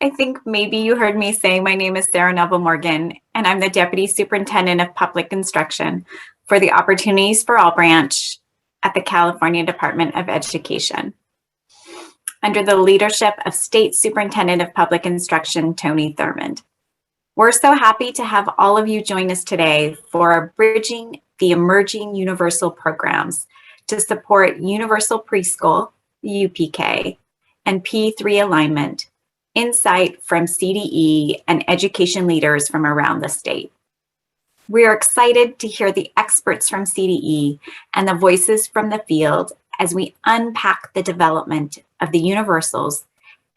I think maybe you heard me say my name is Sarah Neville Morgan, and I'm the Deputy Superintendent of Public Instruction for the Opportunities for All branch at the California Department of Education, under the leadership of State Superintendent of Public Instruction, Tony Thurmond. We're so happy to have all of you join us today for our Bridging the Emerging Universal Programs to support Universal Preschool, UPK, and P3 alignment, insight from CDE and education leaders from around the state. We are excited to hear the experts from CDE and the voices from the field as we unpack the development of the Universals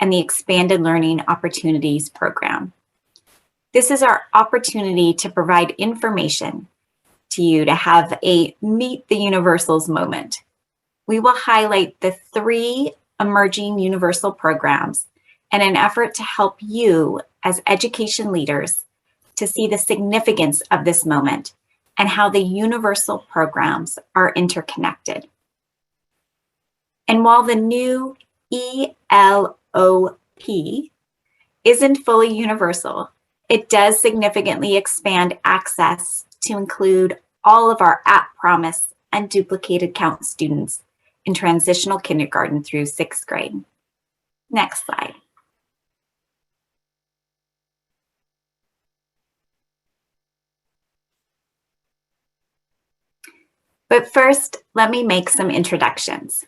and the Expanded Learning Opportunities Program. This is our opportunity to provide information to you to have a Meet the Universals moment. We will highlight the 3 emerging universal programs in an effort to help you as education leaders to see the significance of this moment and how the universal programs are interconnected. And while the new ELOP isn't fully universal, it does significantly expand access to include all of our at-promise and duplicated count students in transitional kindergarten through 6th grade. Next slide. But first, let me make some introductions.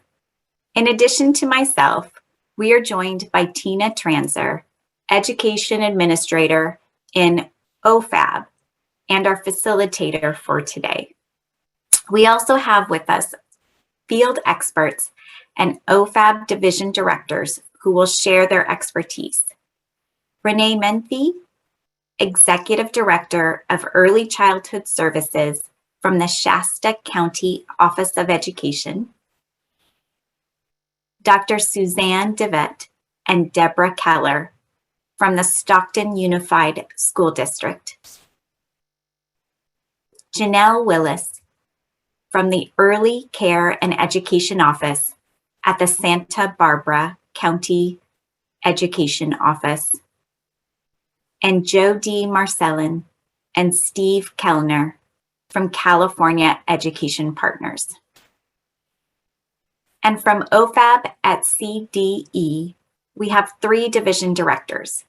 In addition to myself, we are joined by Tina Transer, Education Administrator in OFAB, and our facilitator for today. We also have with us field experts and OFAB division directors who will share their expertise. Renee Menthe, Executive Director of Early Childhood Services from the Shasta County Office of Education. Dr. Suzanne DeVette and Deborah Keller from the Stockton Unified School District. Janelle Willis from the Early Care and Education Office at the Santa Barbara County Education Office. And Joe D. Marcellin and Steve Kellner from California Education Partners. And from OFAB at CDE, we have 3 division directors.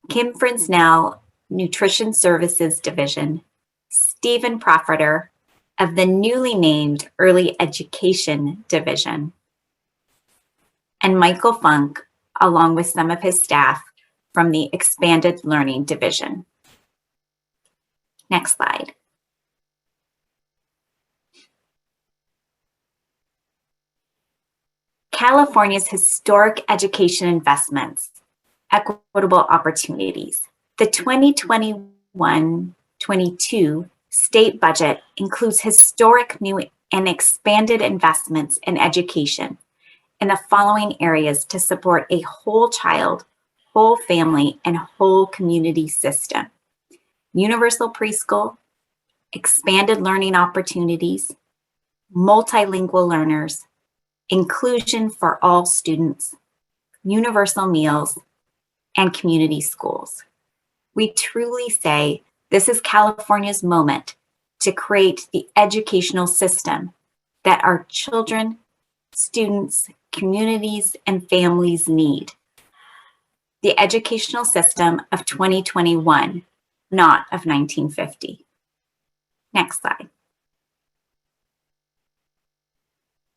Kim Frinsnell, Nutrition Services Division, Stephen Profiter of the newly named Early Education Division, and Michael Funk, along with some of his staff from the Expanded Learning Division. Next slide. California's historic education investments, equitable opportunities. The 2021-22 state budget includes historic new and expanded investments in education in the following areas to support a whole child, whole family, and whole community system: universal preschool, expanded learning opportunities, multilingual learners, inclusion for all students, universal meals, and community schools. We truly say this is California's moment to create the educational system that our children, students, communities, and families need. The educational system of 2021, not of 1950. Next slide.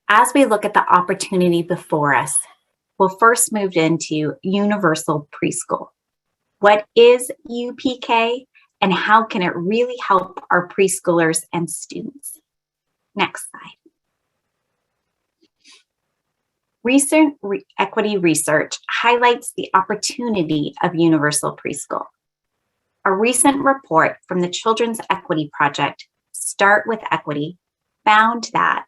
As we look at the opportunity before us, we'll first move into universal preschool. What is UPK and how can it really help our preschoolers and students? Next slide. Recent equity research highlights the opportunity of universal preschool. A recent report from the Children's Equity Project, Start with Equity, found that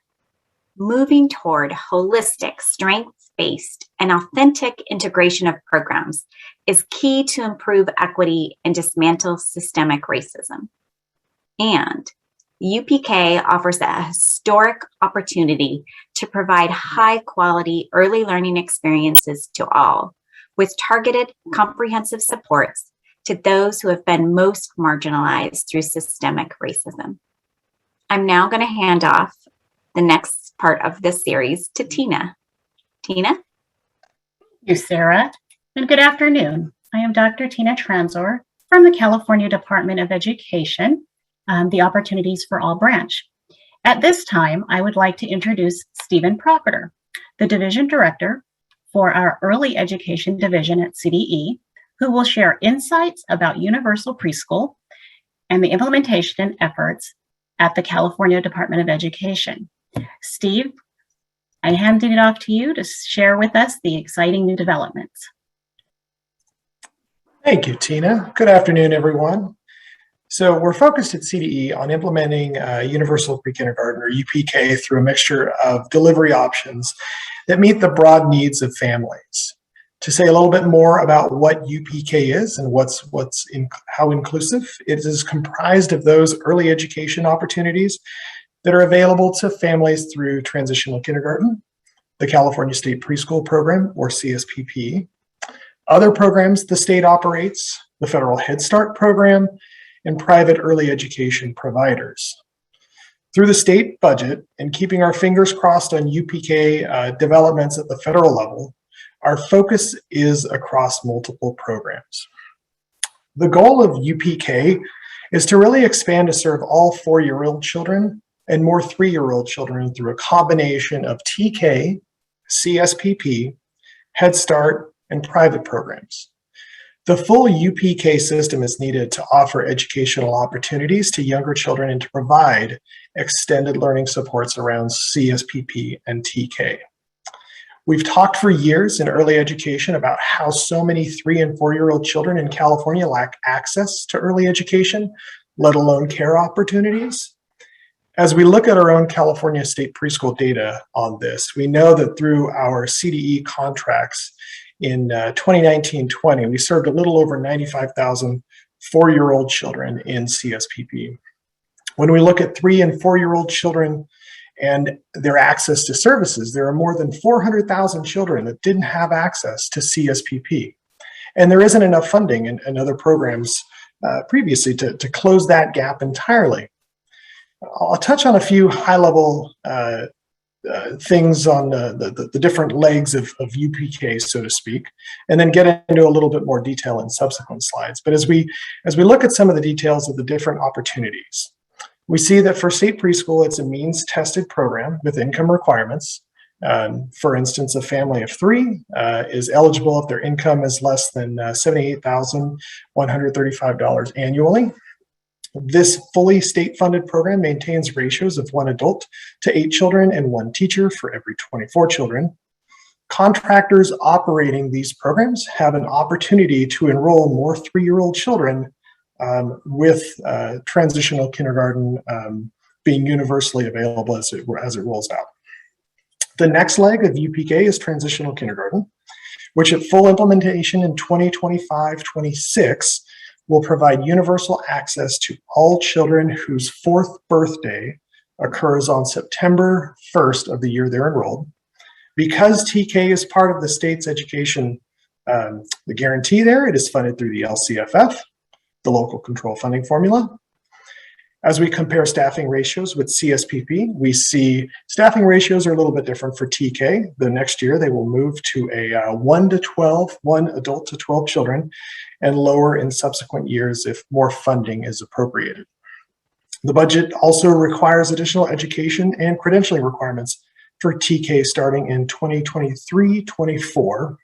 moving toward holistic, strengths-based, and authentic integration of programs is key to improve equity and dismantle systemic racism. And UPK offers a historic opportunity to provide high-quality early learning experiences to all, with targeted, comprehensive supports to those who have been most marginalized through systemic racism. I'm now going to hand off the next part of this series to Tina. Tina? Thank you, Sarah, and good afternoon. I am Dr. Tina Transor from the California Department of Education, the Opportunities for All branch. At this time, I would like to introduce Stephen Proctor, the Division Director for our Early Education Division at CDE, who will share insights about universal preschool and the implementation efforts at the California Department of Education. Steve, I handed it off to you to share with us the exciting new developments. Thank you, Tina. Good afternoon, everyone. So we're focused at CDE on implementing Universal Pre-Kindergarten, or UPK, through a mixture of delivery options that meet the broad needs of families. To say a little bit more about what UPK is and how inclusive, it is comprised of those early education opportunities that are available to families through transitional kindergarten, the California State Preschool Program, or CSPP, other programs the state operates, the Federal Head Start program, and private early education providers. Through the state budget and keeping our fingers crossed on UPK developments at the federal level, our focus is across multiple programs. The goal of UPK is to really expand to serve all 4-year-old children and more 3-year-old children through a combination of TK, CSPP, Head Start, and private programs. The full UPK system is needed to offer educational opportunities to younger children and to provide extended learning supports around CSPP and TK. We've talked for years in early education about how so many 3- and 4-year-old children in California lack access to early education, let alone care opportunities. As we look at our own California State Preschool data on this, we know that through our CDE contracts in 2019-20, we served a little over 95,000 4-year-old children in CSPP. When we look at 3- and 4-year-old children and their access to services, there are more than 400,000 children that didn't have access to CSPP. And there isn't enough funding in other programs previously to close that gap entirely. I'll touch on a few high-level things on the different legs of UPK, so to speak, and then get into a little bit more detail in subsequent slides. But as we look at some of the details of the different opportunities, we see that for state preschool, it's a means-tested program with income requirements. For instance, a family of 3 is eligible if their income is less than $78,135 annually. This fully state-funded program maintains ratios of 1 adult to 8 children and 1 teacher for every 24 children. Contractors operating these programs have an opportunity to enroll more 3-year-old children with transitional kindergarten being universally available as it rolls out. The next leg of UPK is transitional kindergarten, which at full implementation in 2025-26 will provide universal access to all children whose 4th birthday occurs on September 1st of the year they're enrolled. Because TK is part of the state's education, the guarantee there, it is funded through the LCFF, the local control funding formula. As we compare staffing ratios with CSPP, we see staffing ratios are a little bit different for TK. The next year, they will move to a 1 to 12, 1 adult to 12 children, and lower in subsequent years if more funding is appropriated. The budget also requires additional education and credentialing requirements for TK starting in 2023-24.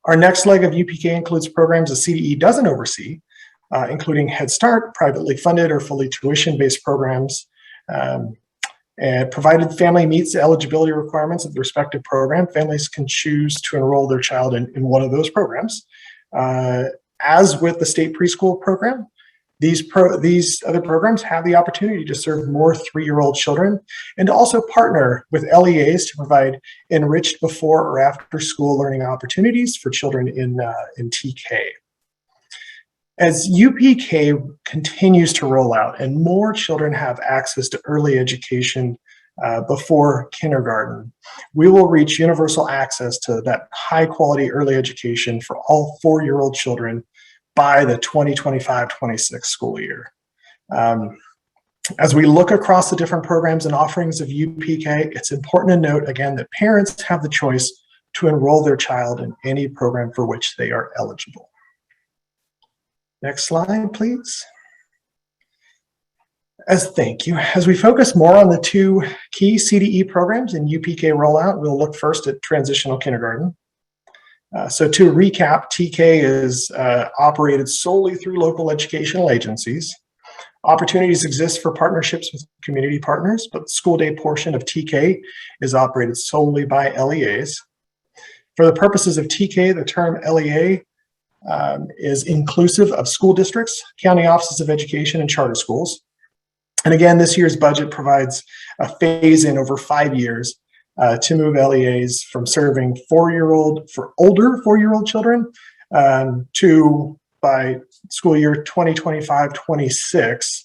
Our next leg of UPK includes programs that CDE doesn't oversee, including Head Start, privately funded or fully tuition-based programs. And provided the family meets the eligibility requirements of the respective program, families can choose to enroll their child in one of those programs. As with the state preschool program, these other programs have the opportunity to serve more 3-year-old children and to also partner with LEAs to provide enriched before or after school learning opportunities for children in TK. As UPK continues to roll out and more children have access to early education before kindergarten, we will reach universal access to that high quality early education for all 4-year-old children by the 2025-26 school year. As we look across the different programs and offerings of UPK, it's important to note again that parents have the choice to enroll their child in any program for which they are eligible. Next slide, please. Thank you. As we focus more on the 2 key CDE programs in UPK rollout, we'll look first at transitional kindergarten. So to recap, TK is operated solely through local educational agencies. Opportunities exist for partnerships with community partners, but the school day portion of TK is operated solely by LEAs. For the purposes of TK, the term LEA is inclusive of school districts, county offices of education, and charter schools. And again, this year's budget provides a phase-in over 5 years to move LEAs from serving older 4-year-old children to, by school year 2025-26,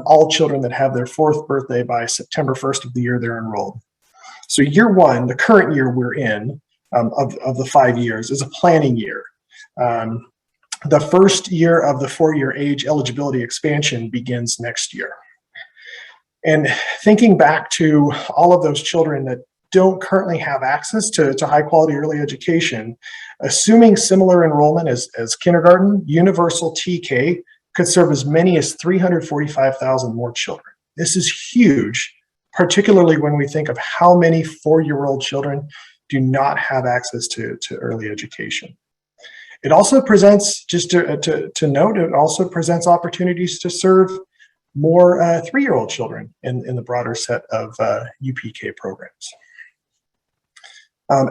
all children that have their 4th birthday by September 1st of the year they're enrolled. So year 1, the current year we're in, of the 5 years, is a planning year. The first year of the 4-year age eligibility expansion begins next year. And thinking back to all of those children that don't currently have access to high quality early education, assuming similar enrollment as kindergarten, universal TK could serve as many as 345,000 more children. This is huge, particularly when we think of how many 4-year-old children do not have access to early education. It also presents, just to note, it also presents opportunities to serve more 3-year-old children in the broader set of UPK programs.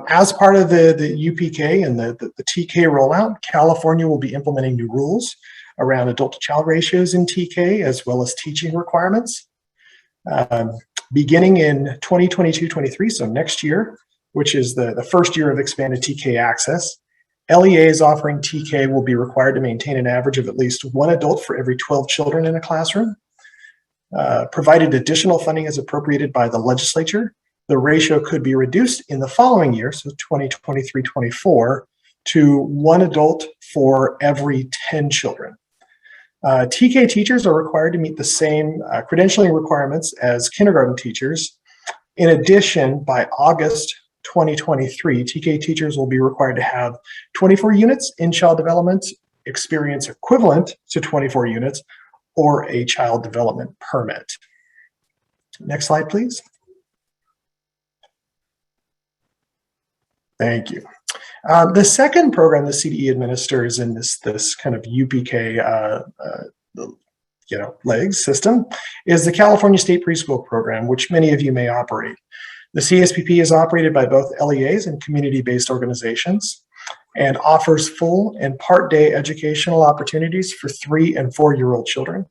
As part of the UPK and the TK rollout, California will be implementing new rules around adult-to-child ratios in TK, as well as teaching requirements. Beginning in 2022-23, so next year, which is the first year of expanded TK access, LEAs offering TK will be required to maintain an average of at least 1 adult for every 12 children in a classroom. Provided additional funding is appropriated by the legislature, the ratio could be reduced in the following year, so 2023-24, to 1 adult for every 10 children. TK teachers are required to meet the same credentialing requirements as kindergarten teachers. In addition, by August 2023, TK teachers will be required to have 24 units in child development experience equivalent to 24 units or a child development permit. Next slide, please. Thank you. The second program the CDE administers in this kind of UPK legs system is the California State Preschool Program, which many of you may operate. The CSPP is operated by both LEAs and community-based organizations and offers full and part day educational opportunities for 3- and 4-year-old children.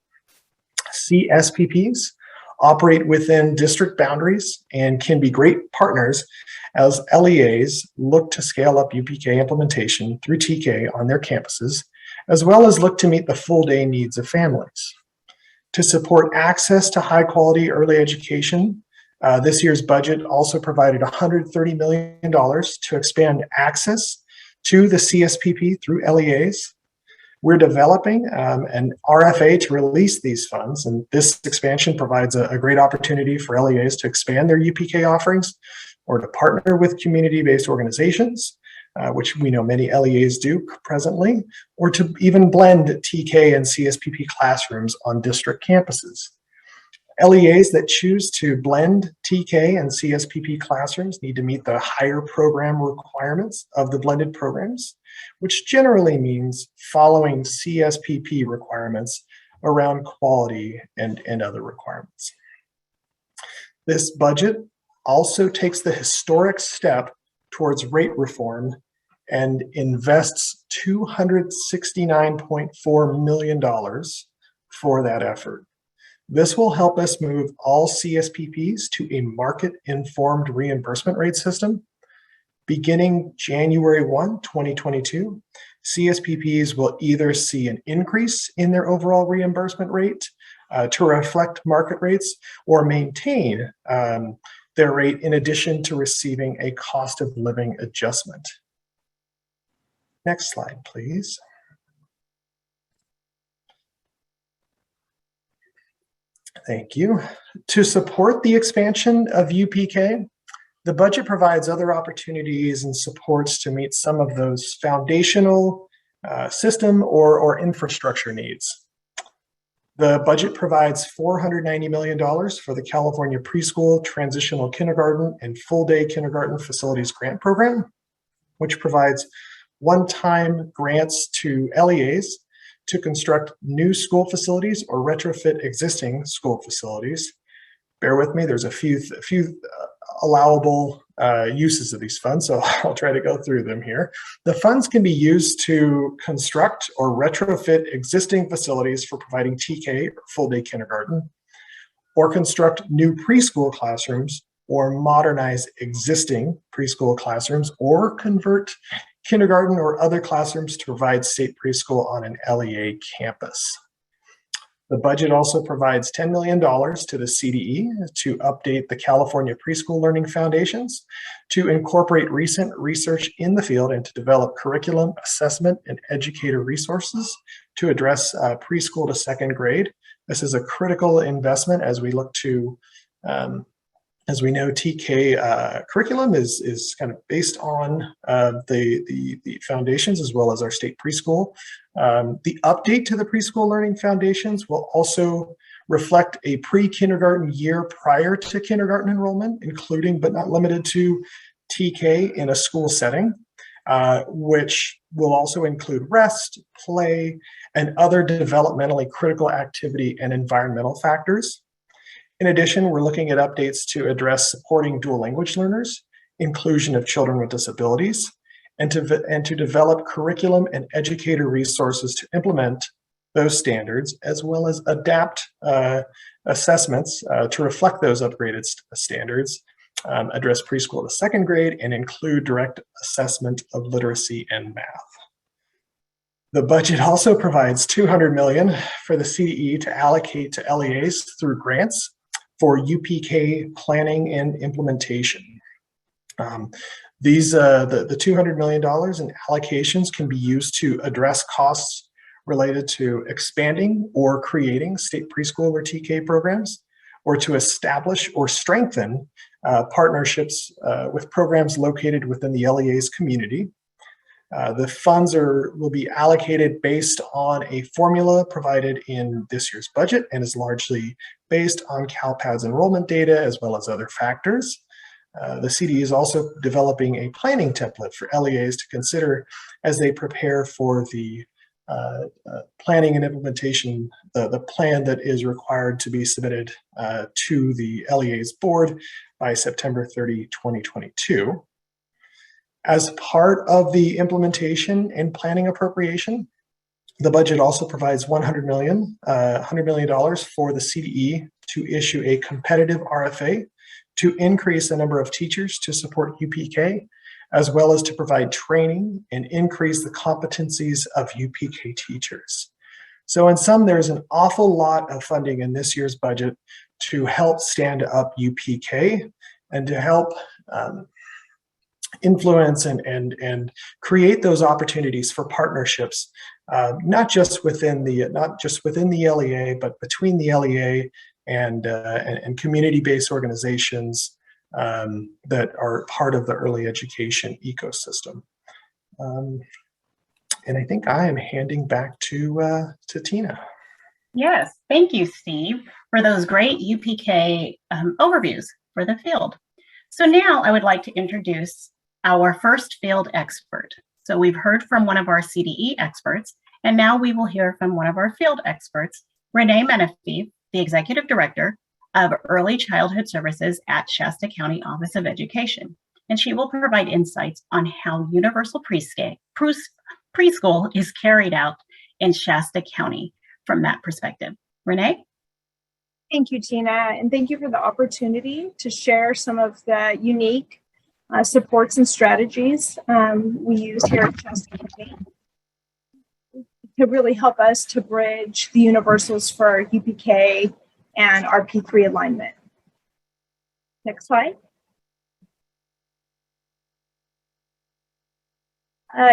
CSPPs operate within district boundaries and can be great partners as LEAs look to scale up UPK implementation through TK on their campuses, as well as look to meet the full day needs of families. To support access to high quality early education, this year's budget also provided $130 million to expand access to the CSPP through LEAs. We're developing an RFA to release these funds, and this expansion provides a great opportunity for LEAs to expand their UPK offerings or to partner with community-based organizations, which we know many LEAs do presently, or to even blend TK and CSPP classrooms on district campuses. LEAs that choose to blend TK and CSPP classrooms need to meet the higher program requirements of the blended programs, which generally means following CSPP requirements around quality and other requirements. This budget also takes the historic step towards rate reform and invests $269.4 million for that effort. This will help us move all CSPPs to a market-informed reimbursement rate system. Beginning January 1, 2022, CSPPs will either see an increase in their overall reimbursement rate to reflect market rates or maintain their rate in addition to receiving a cost of living adjustment. Next slide, please. Thank you. To support the expansion of UPK, the budget provides other opportunities and supports to meet some of those foundational system or infrastructure needs. The budget provides $490 million for the California Preschool, Transitional Kindergarten, and Full Day Kindergarten Facilities Grant Program, which provides one-time grants to LEAs to construct new school facilities or retrofit existing school facilities. Bear with me, there's a few allowable uses of these funds, so I'll try to go through them here. The funds can be used to construct or retrofit existing facilities for providing TK or full day kindergarten, or construct new preschool classrooms, or modernize existing preschool classrooms, or convert kindergarten or other classrooms to provide state preschool on an LEA campus. The budget also provides $10 million to the CDE to update the California Preschool Learning Foundations, to incorporate recent research in the field and to develop curriculum, assessment, and educator resources to address preschool to second grade. This is a critical investment as we look to, as we know, TK curriculum is kind of based on the foundations as well as our state preschool. The update to the preschool learning foundations will also reflect a pre-kindergarten year prior to kindergarten enrollment, including but not limited to TK in a school setting, which will also include rest, play, and other developmentally critical activity and environmental factors. In addition, we're looking at updates to address supporting dual language learners, inclusion of children with disabilities, and to develop curriculum and educator resources to implement those standards, as well as adapt assessments to reflect those upgraded standards, address preschool to second grade, and include direct assessment of literacy and math. The budget also provides $200 million for the CDE to allocate to LEAs through grants for UPK planning and implementation. The $200 million in allocations can be used to address costs related to expanding or creating state preschool or TK programs, or to establish or strengthen partnerships with programs located within the LEA's community. The funds will be allocated based on a formula provided in this year's budget and is largely based on CalPADS enrollment data as well as other factors. The CDE is also developing a planning template for LEAs to consider as they prepare for the planning and implementation, the plan that is required to be submitted to the LEA's board by September 30, 2022. As part of the implementation and planning appropriation, the budget also provides $100 million for the CDE to issue a competitive RFA to increase the number of teachers to support UPK, as well as to provide training and increase the competencies of UPK teachers. So in sum, there's an awful lot of funding in this year's budget to help stand up UPK and to help influence and create those opportunities for partnerships, not just within the LEA, but between the LEA and community-based organizations that are part of the early education ecosystem. And I think I am handing back to Tina. Yes, thank you, Steve, for those great UPK overviews for the field. So now I would like to introduce our first field expert. So we've heard from one of our CDE experts, and now we will hear from one of our field experts, Renee Menefee, the Executive Director of Early Childhood Services at Shasta County Office of Education. And she will provide insights on how universal preschool is carried out in Shasta County from that perspective. Renee? Thank you, Tina, and thank you for the opportunity to share some of the unique supports and strategies we use here at Shasta County. to really help us to bridge the universals for UPK and our P3 alignment. Next slide.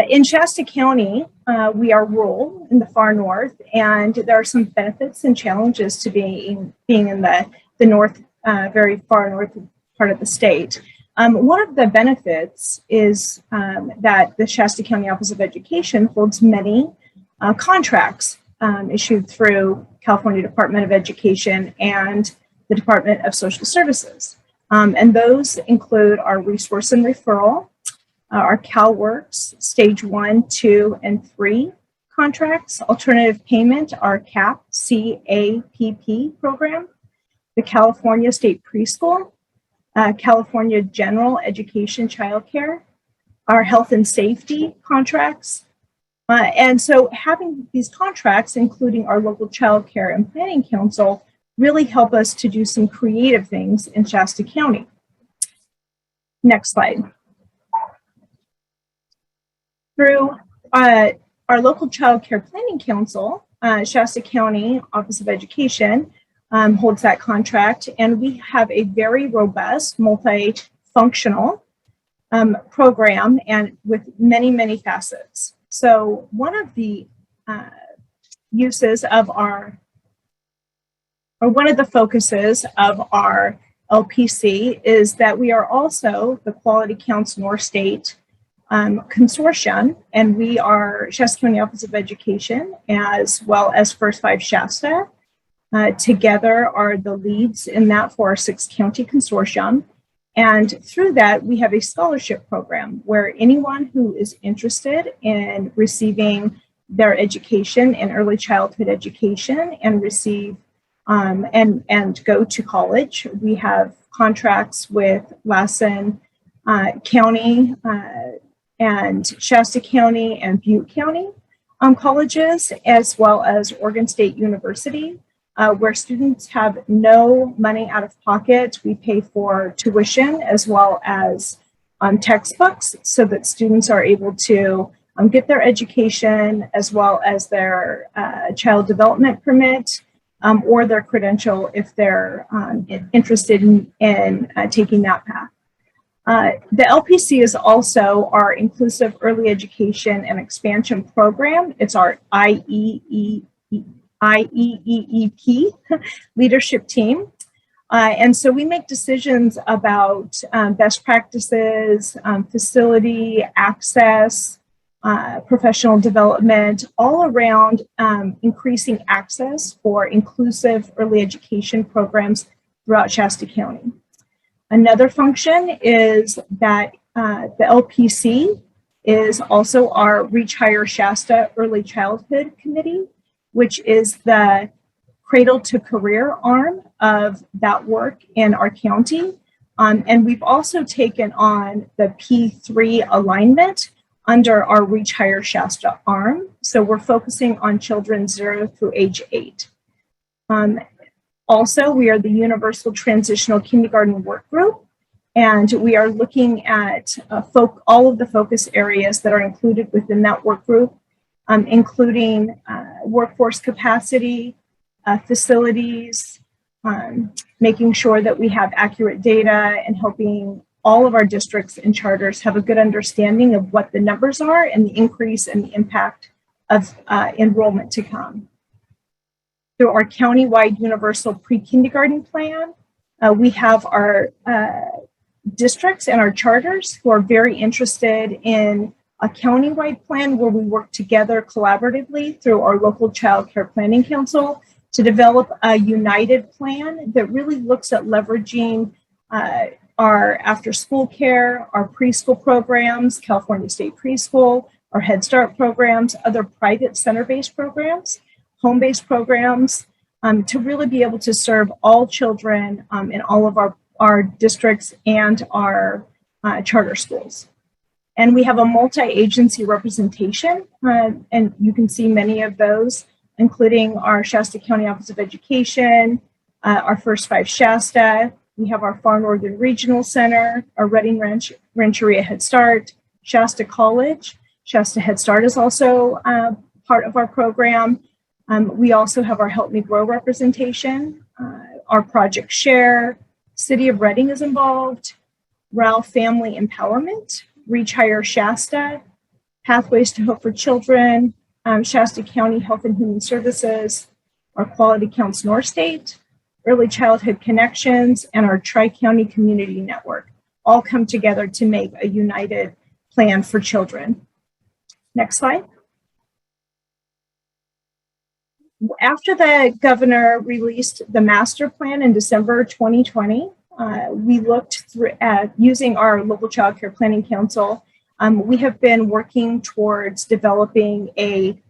In Shasta County, we are rural in the far north, and there are some benefits and challenges to being in the north, very far north part of the state. One of the benefits is that the Shasta County Office of Education holds many contracts issued through California Department of Education and the Department of Social Services. And those include our resource and referral, our CalWORKS Stage 1, 2, and 3 contracts, alternative payment, our CAP, C-A-P-P program, the California State Preschool, California General Education Childcare, our health and safety contracts. And so having these contracts, including our local child care and planning council, really help us to do some creative things in Shasta County. Next slide. Through our local child care planning council, Shasta County Office of Education holds that contract, and we have a very robust multifunctional program and with many, many facets. So one of the uses of our, or one of the focuses of our LPC is that we are also the Quality Counts North State Consortium, and we are Shasta County Office of Education as well as First Five Shasta. Together are the leads in that for our 6-county consortium. And through that, we have a scholarship program where anyone who is interested in receiving their education in early childhood education and receive and go to college. We have contracts with Lassen County and Shasta County and Butte County colleges, as well as Oregon State University, where students have no money out of pocket. We pay for tuition as well as textbooks so that students are able to get their education as well as their child development permit or their credential if they're interested in taking that path. The LPC is also our Inclusive Early Education and Expansion Program. It's our IEEEP leadership team. And so we make decisions about best practices, facility access, professional development, all around increasing access for inclusive early education programs throughout Shasta County. Another function is that the LPC is also our Reach Higher Shasta Early Childhood Committee, which is the cradle to career arm of that work in our county. And we've also taken on the P3 alignment under our Reach Higher Shasta arm. So we're focusing on children 0 through age 8. Also, we are the Universal Transitional Kindergarten Work Group, and we are looking at all of the focus areas that are included within that work group, including workforce capacity, facilities, making sure that we have accurate data and helping all of our districts and charters have a good understanding of what the numbers are and the increase and the impact of enrollment to come. Through our countywide universal pre-kindergarten plan, we have our districts and our charters who are very interested in a countywide plan where we work together collaboratively through our local child care planning council to develop a united plan that really looks at leveraging our after school care, our preschool programs, California State Preschool, our Head Start programs, other private center-based programs, home-based programs, to really be able to serve all children in all of our districts and our charter schools. And we have a multi-agency representation, and you can see many of those, including our Shasta County Office of Education, our First Five Shasta. We have our Far Northern Regional Center, our Redding Rancheria Head Start, Shasta College. Shasta Head Start is also part of our program. We also have our Help Me Grow representation, our Project Share, City of Reading is involved, Ralph Family Empowerment, Reach Higher Shasta, Pathways to Hope for Children, Shasta County Health and Human Services, our Quality Counts North State, Early Childhood Connections, and our Tri-County Community Network all come together to make a united plan for children. Next slide. After the governor released the master plan in December 2020, we looked through at using our local child care planning council. We have been working towards developing a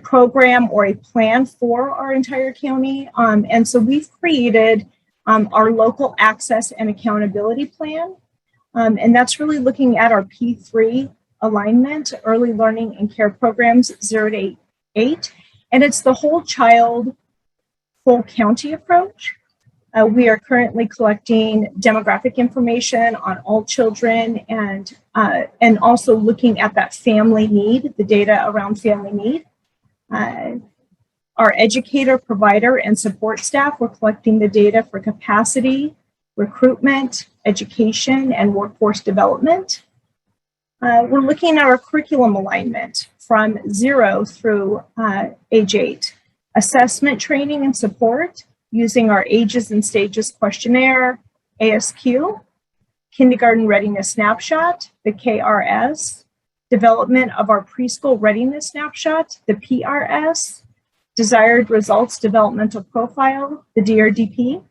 program or a plan for our entire county. And so we've created our local access and accountability plan. And that's really looking at our P3 alignment, early learning and care programs 0 to 8. And it's the whole child, whole county approach. We are currently collecting demographic information on all children and also looking at that family need, the data around family need. Our educator, provider, and support staff, we're collecting the data for capacity, recruitment, education, and workforce development. We're looking at our curriculum alignment from 0 through age 8. Assessment, training, and support using our Ages and Stages questionnaire, ASQ, Kindergarten Readiness Snapshot, the KRS, development of our Preschool Readiness Snapshot, the PRS, Desired Results Developmental Profile, the DRDP,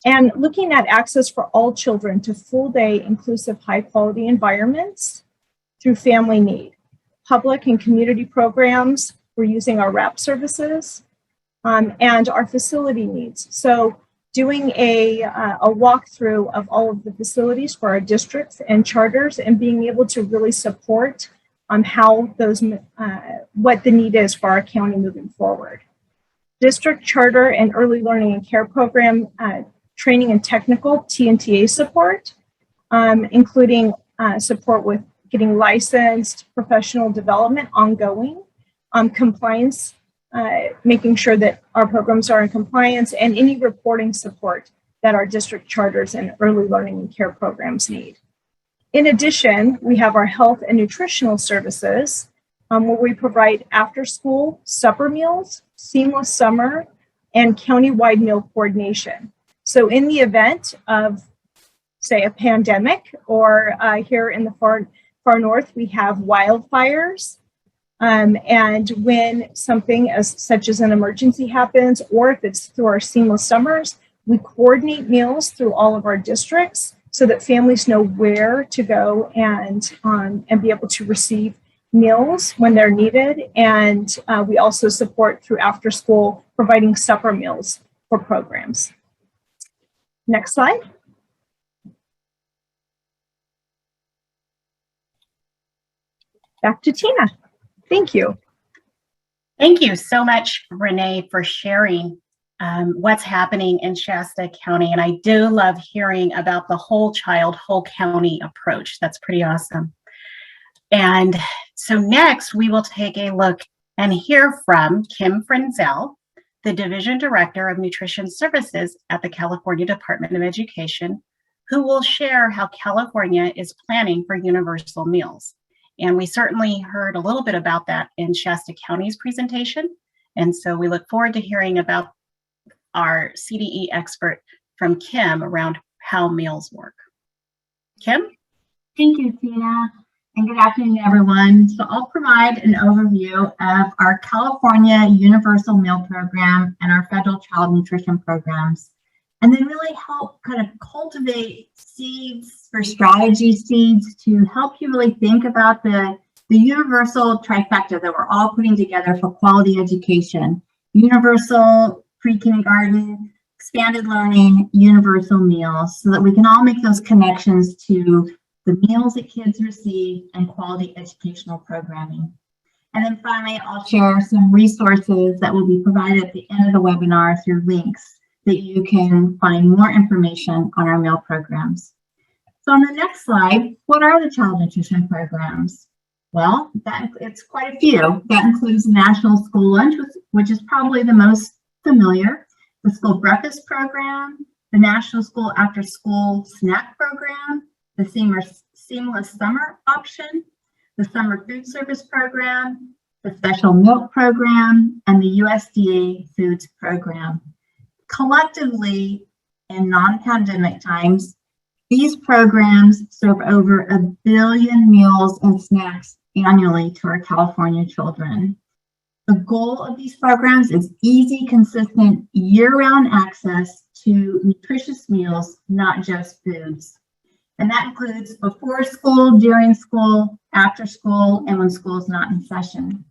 and looking at access for all children to full-day inclusive high-quality environments through family need. Public and community programs, we're using our WRAP services, and our facility needs. So doing a walkthrough of all of the facilities for our districts and charters and being able to really support how those, what the need is for our county moving forward. District charter and early learning and care program training and technical T&TA support, including support with getting licensed, professional development ongoing, compliance, making sure that our programs are in compliance, and any reporting support that our district charters and early learning and care programs need. In addition, we have our health and nutritional services, where we provide after-school supper meals, seamless summer, and county-wide meal coordination. So in the event of, say, a pandemic, or here in the far north, we have wildfires, and when something such as an emergency happens, or if it's through our seamless summers, we coordinate meals through all of our districts so that families know where to go and be able to receive meals when they're needed. And we also support through after school providing supper meals for programs. Next slide. Back to Tina. Thank you. Thank you so much, Renee, for sharing what's happening in Shasta County. And I do love hearing about the whole child, whole county approach. That's pretty awesome. And so next we will take a look and hear from Kim Frenzel, the Division Director of Nutrition Services at the California Department of Education, who will share how California is planning for universal meals. And we certainly heard a little bit about that in Shasta County's presentation. And so we look forward to hearing about our CDE expert from Kim around how meals work. Kim? Thank you, Tina, and good afternoon, everyone. So I'll provide an overview of our California Universal Meal Program and our federal child nutrition programs, and then really help kind of cultivate seeds for strategy seeds to help you really think about the universal trifecta that we're all putting together for quality education: universal pre-kindergarten, expanded learning, universal meals, so that we can all make those connections to the meals that kids receive and quality educational programming. And then finally, I'll share some resources that will be provided at the end of the webinar through links that you can find more information on our meal programs. So on the next slide, what are the child nutrition programs? Well, it's quite a few. That includes the National School Lunch, which is probably the most familiar, the School Breakfast Program, the National School After School Snack Program, the Seamless Summer Option, the Summer Food Service Program, the Special Milk Program, and the USDA Foods Program. Collectively, in non-pandemic times, these programs serve over 1 billion meals and snacks annually to our California children. The goal of these programs is easy, consistent, year-round access to nutritious meals, not just foods. And that includes before school, during school, after school, and when school is not in session.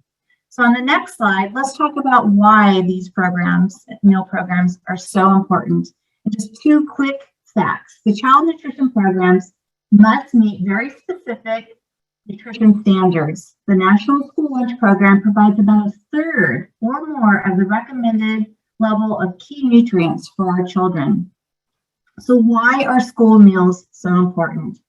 So on the next slide, let's talk about why these programs, meal programs, are so important. And just 2 quick facts. The child nutrition programs must meet very specific nutrition standards. The National School Lunch Program provides about 1/3 or more of the recommended level of key nutrients for our children. So why are school meals so important?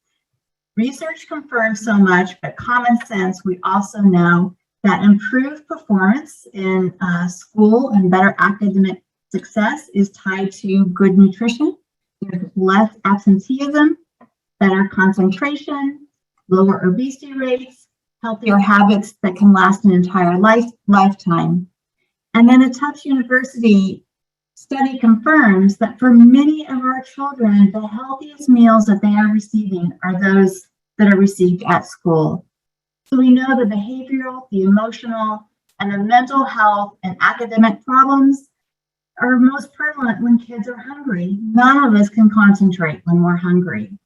Research confirms so much, but common sense, we also know that improved performance in school and better academic success is tied to good nutrition. There's less absenteeism, better concentration, lower obesity rates, healthier habits that can last an entire lifetime. And then a Tufts University study confirms that for many of our children, the healthiest meals that they are receiving are those that are received at school. So we know the behavioral, the emotional, and the mental health and academic problems are most prevalent when kids are hungry. None of us can concentrate when we're hungry.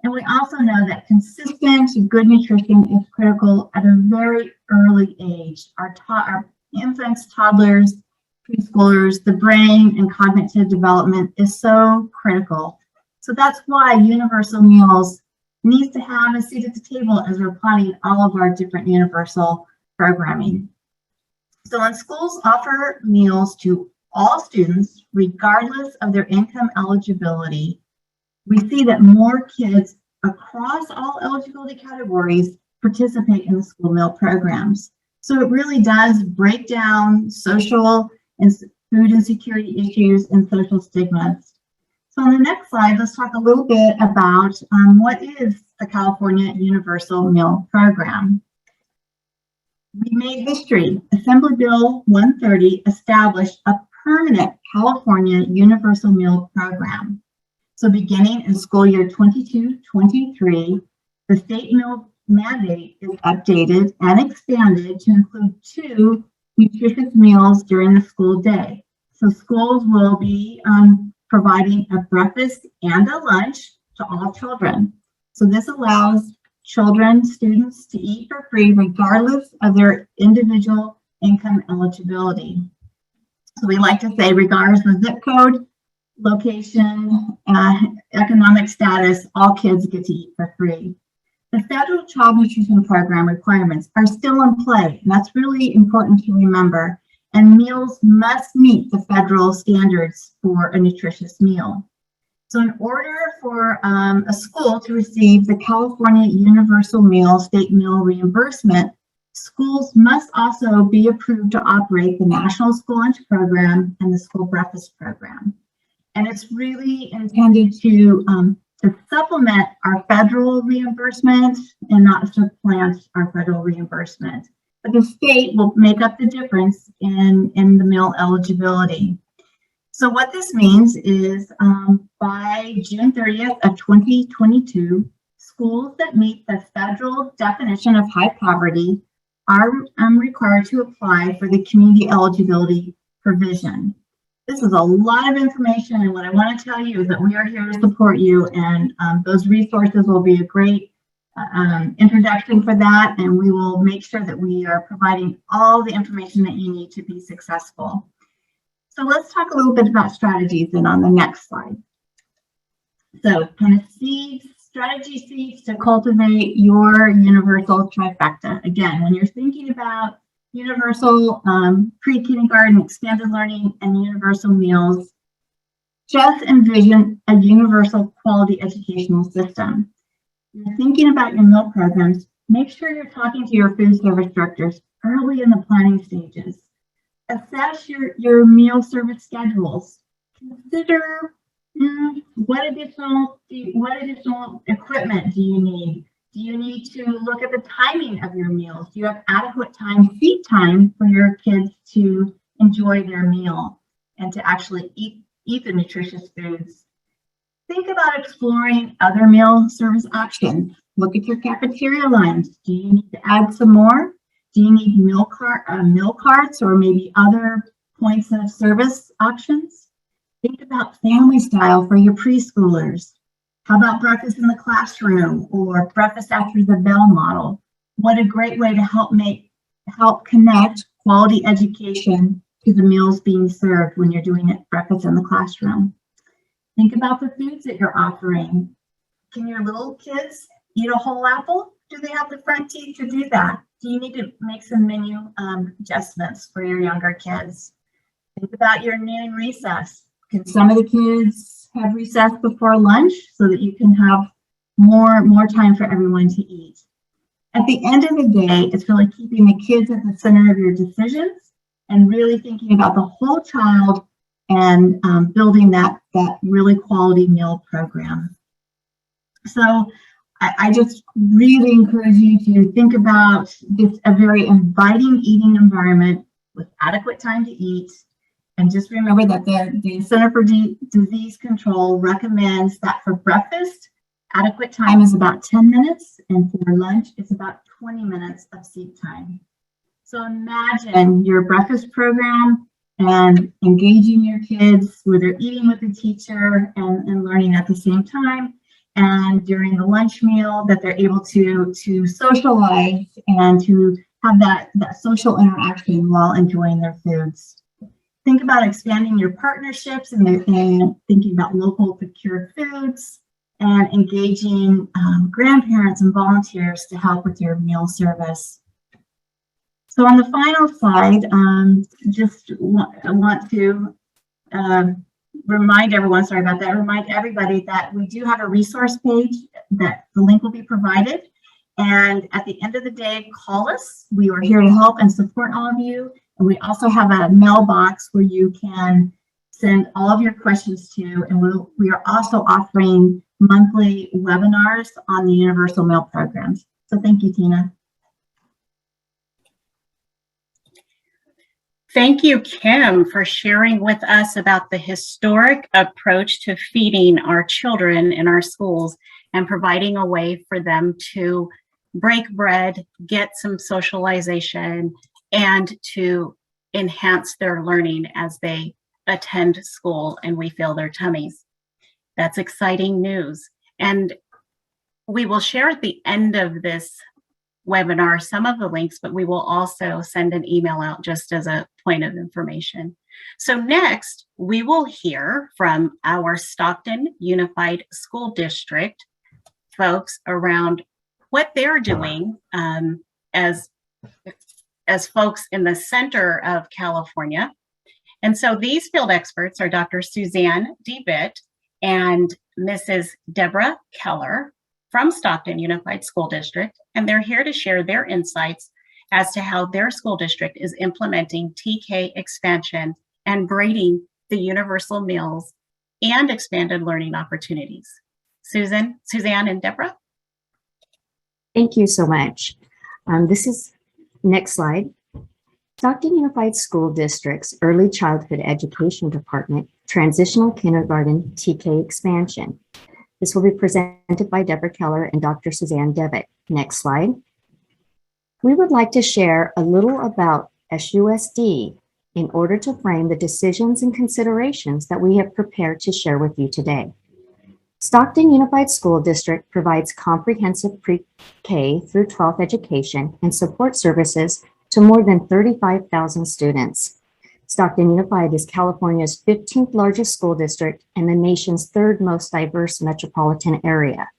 And we also know that consistent good nutrition is critical at a very early age. Our infants, toddlers, preschoolers, the brain and cognitive development is so critical. So that's why Universal Meals needs to have a seat at the table as we're planning all of our different universal programming. So when schools offer meals to all students, regardless of their income eligibility, we see that more kids across all eligibility categories participate in the school meal programs. So it really does break down social and food insecurity issues and social stigmas. So on the next slide, let's talk a little bit about what is the California Universal Meal Program. We made history. Assembly Bill 130 established a permanent California Universal Meal Program. So beginning in school year 22-23, the state meal mandate is updated and expanded to include 2 nutritious meals during the school day. So schools will be providing a breakfast and a lunch to all children. So this allows students to eat for free regardless of their individual income eligibility. So we like to say regardless of zip code, location, economic status, all kids get to eat for free. The federal child nutrition program requirements are still in play, and that's really important to remember. And meals must meet the federal standards for a nutritious meal. So in order for a school to receive the California Universal Meal State Meal Reimbursement, schools must also be approved to operate the National School Lunch Program and the School Breakfast Program. And it's really intended to supplement our federal reimbursement and not supplant our federal reimbursement. But the state will make up the difference in the meal eligibility. So what this means is by June 30th of 2022, schools that meet the federal definition of high poverty are required to apply for the community eligibility provision. This is a lot of information, and what I want to tell you is that we are here to support you, and those resources will be a great introduction for that, and we will make sure that we are providing all the information that you need to be successful. So let's talk a little bit about strategies then on the next slide. So kind of strategy seeds to cultivate your universal trifecta. Again, when you're thinking about universal pre-kindergarten, expanded learning, and universal meals, just envision a universal quality educational system. You're thinking about your meal programs, Make sure you're talking to your food service directors early in the planning stages. Assess your meal service schedules. Consider what additional equipment do you need? Do you need to look at the timing of your meals? Do you have adequate feed time for your kids to enjoy their meal and to actually eat the nutritious foods? Think about exploring other meal service options. Look at your cafeteria lines. Do you need to add some more? Do you need meal carts or maybe other points of service options? Think about family style for your preschoolers. How about breakfast in the classroom or breakfast after the bell model? What a great way to help connect quality education to the meals being served when you're doing it breakfast in the classroom. Think about the foods that you're offering. Can your little kids eat a whole apple? Do they have the front teeth to do that? Do you need to make some menu adjustments for your younger kids? Think about your noon recess. Can some of the kids have recess before lunch so that you can have more time for everyone to eat? At the end of the day, it's really keeping the kids at the center of your decisions and really thinking about the whole child and building that really quality meal program. So I just really encourage you to think about a very inviting eating environment with adequate time to eat. And just remember that the Center for Disease Control recommends that for breakfast, adequate time is about 10 minutes, and for lunch, it's about 20 minutes of seat time. So imagine your breakfast program and engaging your kids where they're eating with the teacher and learning at the same time. And during the lunch meal that they're able to socialize and to have that social interaction while enjoying their foods. Think about expanding your partnerships and thinking about local procured foods and engaging grandparents and volunteers to help with your meal service. So on the final slide, I want to remind everyone, remind everybody that we do have a resource page that the link will be provided. And at the end of the day, call us. We are here to help and support all of you. And we also have a mailbox where you can send all of your questions to, and we are also offering monthly webinars on the Universal Meal Programs. So thank you, Tina. Thank you, Kim, for sharing with us about the historic approach to feeding our children in our schools and providing a way for them to break bread, get some socialization, and to enhance their learning as they attend school and we fill their tummies. That's exciting news. And we will share at the end of this webinar some of the links, but we will also send an email out just as a point of information. So next, we will hear from our Stockton Unified School District folks around what they're doing as folks in the center of California. And so these field experts are Dr. Suzanne DeWitt and Mrs. Deborah Keller from Stockton Unified School District, and they're here to share their insights as to how their school district is implementing TK expansion and braiding the universal meals and expanded learning opportunities. Suzanne, and Deborah. Thank you so much. This is next slide. Stockton Unified School District's Early Childhood Education Department Transitional Kindergarten TK expansion. This will be presented by Deborah Keller and Dr. Suzanne DeWitt. Next slide. We would like to share a little about SUSD in order to frame the decisions and considerations that we have prepared to share with you today. Stockton Unified School District provides comprehensive pre-K through 12th education and support services to more than 35,000 students. Stockton Unified is California's 15th largest school district and the nation's 3rd most diverse metropolitan area.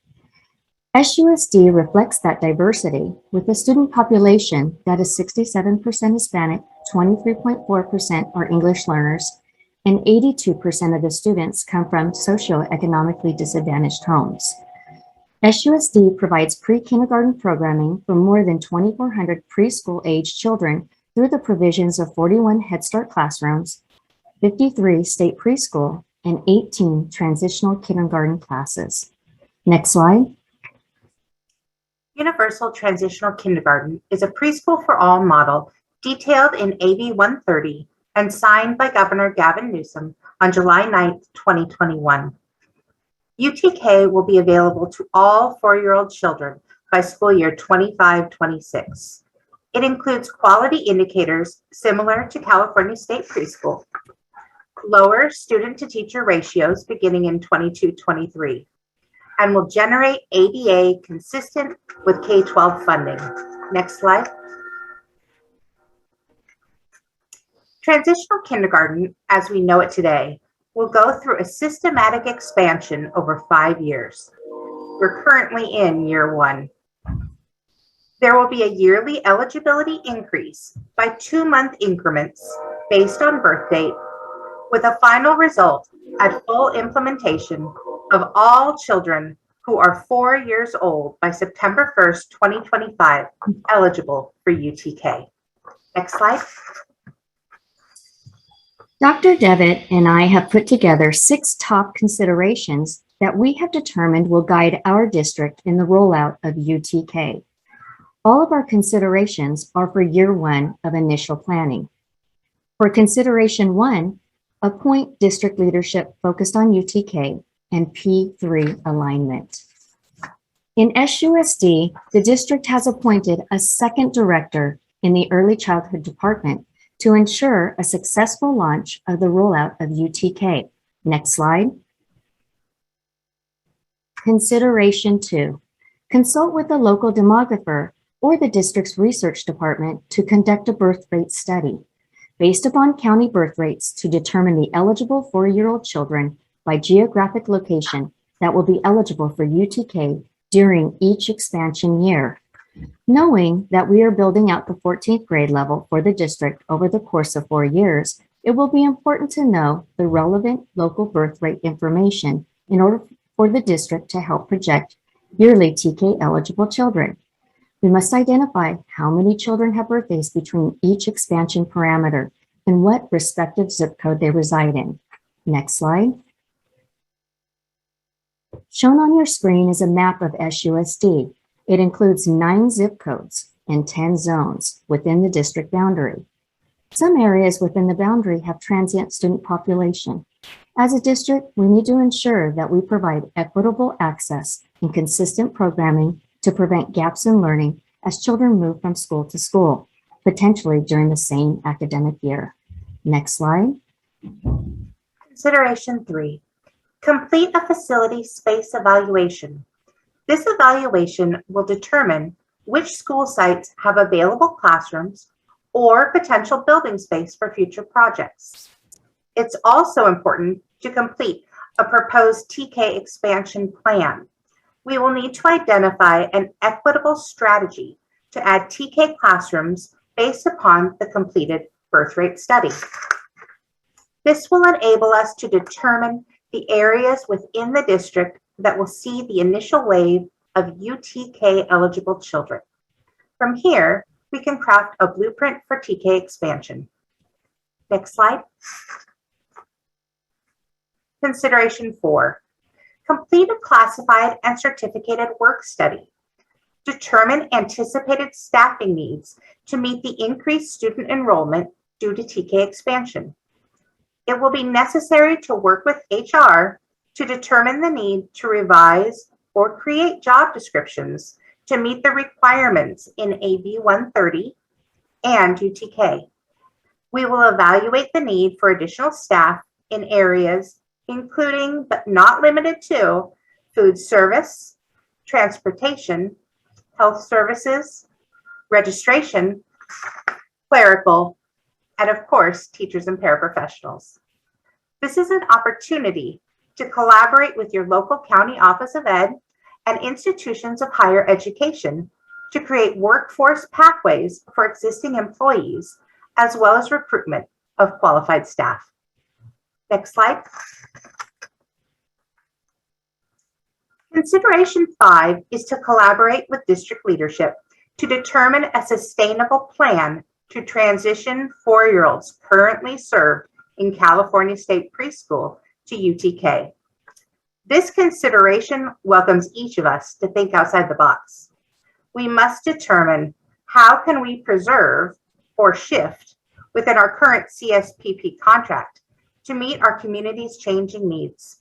SUSD reflects that diversity with a student population that is 67% Hispanic, 23.4% are English learners, and 82% of the students come from socioeconomically disadvantaged homes. SUSD provides pre-kindergarten programming for more than 2,400 preschool-age children through the provisions of 41 Head Start classrooms, 53 state preschool, and 18 transitional kindergarten classes. Next slide. Universal Transitional Kindergarten is a preschool for all model detailed in AB 130 and signed by Governor Gavin Newsom on July 9, 2021. UTK will be available to all 4-year-old children by school year 25-26. It includes quality indicators similar to California State Preschool, lower student-to-teacher ratios beginning in 22-23, and will generate ADA consistent with K-12 funding. Next slide. Transitional kindergarten, as we know it today, will go through a systematic expansion over 5 years. We're currently in year 1. There will be a yearly eligibility increase by 2-month increments based on birth date, with a final result at full implementation of all children who are 4 years old by September 1st, 2025, eligible for UTK. Next slide. Dr. Devitt and I have put together 6 top considerations that we have determined will guide our district in the rollout of UTK. All of our considerations are for year 1 of initial planning. For consideration 1, appoint district leadership focused on UTK and P3 alignment. In SUSD, the district has appointed a second director in the Early Childhood Department to ensure a successful launch of the rollout of UTK. Next slide. Consideration 2, consult with a local demographer or the district's research department to conduct a birth rate study based upon county birth rates to determine the eligible 4-year-old children by geographic location that will be eligible for UTK during each expansion year. Knowing that we are building out the 14th grade level for the district over the course of 4 years, it will be important to know the relevant local birth rate information in order for the district to help project yearly TK eligible children. We must identify how many children have birthdays between each expansion parameter and what respective zip code they reside in. Next slide. Shown on your screen is a map of SUSD. It includes 9 zip codes and 10 zones within the district boundary. Some areas within the boundary have transient student population. As a district, we need to ensure that we provide equitable access and consistent programming to prevent gaps in learning as children move from school to school, potentially during the same academic year. Next slide. Consideration 3, complete a facility space evaluation. This evaluation will determine which school sites have available classrooms or potential building space for future projects. It's also important to complete a proposed TK expansion plan. We will need to identify an equitable strategy to add TK classrooms based upon the completed birth rate study. This will enable us to determine the areas within the district that will see the initial wave of UTK eligible children. From here, we can craft a blueprint for TK expansion. Next slide. Consideration 4, complete a classified and certificated work study. Determine anticipated staffing needs to meet the increased student enrollment due to TK expansion. It will be necessary to work with HR to determine the need to revise or create job descriptions to meet the requirements in AB 130 and UTK. We will evaluate the need for additional staff in areas including but not limited to food service, transportation, health services, registration, clerical, and of course, teachers and paraprofessionals. This is an opportunity to collaborate with your local county office of ed and institutions of higher education to create workforce pathways for existing employees, as well as recruitment of qualified staff. Next slide. Consideration 5 is to collaborate with district leadership to determine a sustainable plan to transition 4-year-olds currently served in California State Preschool to UTK. This consideration welcomes each of us to think outside the box. We must determine how can we preserve or shift within our current CSPP contract to meet our community's changing needs.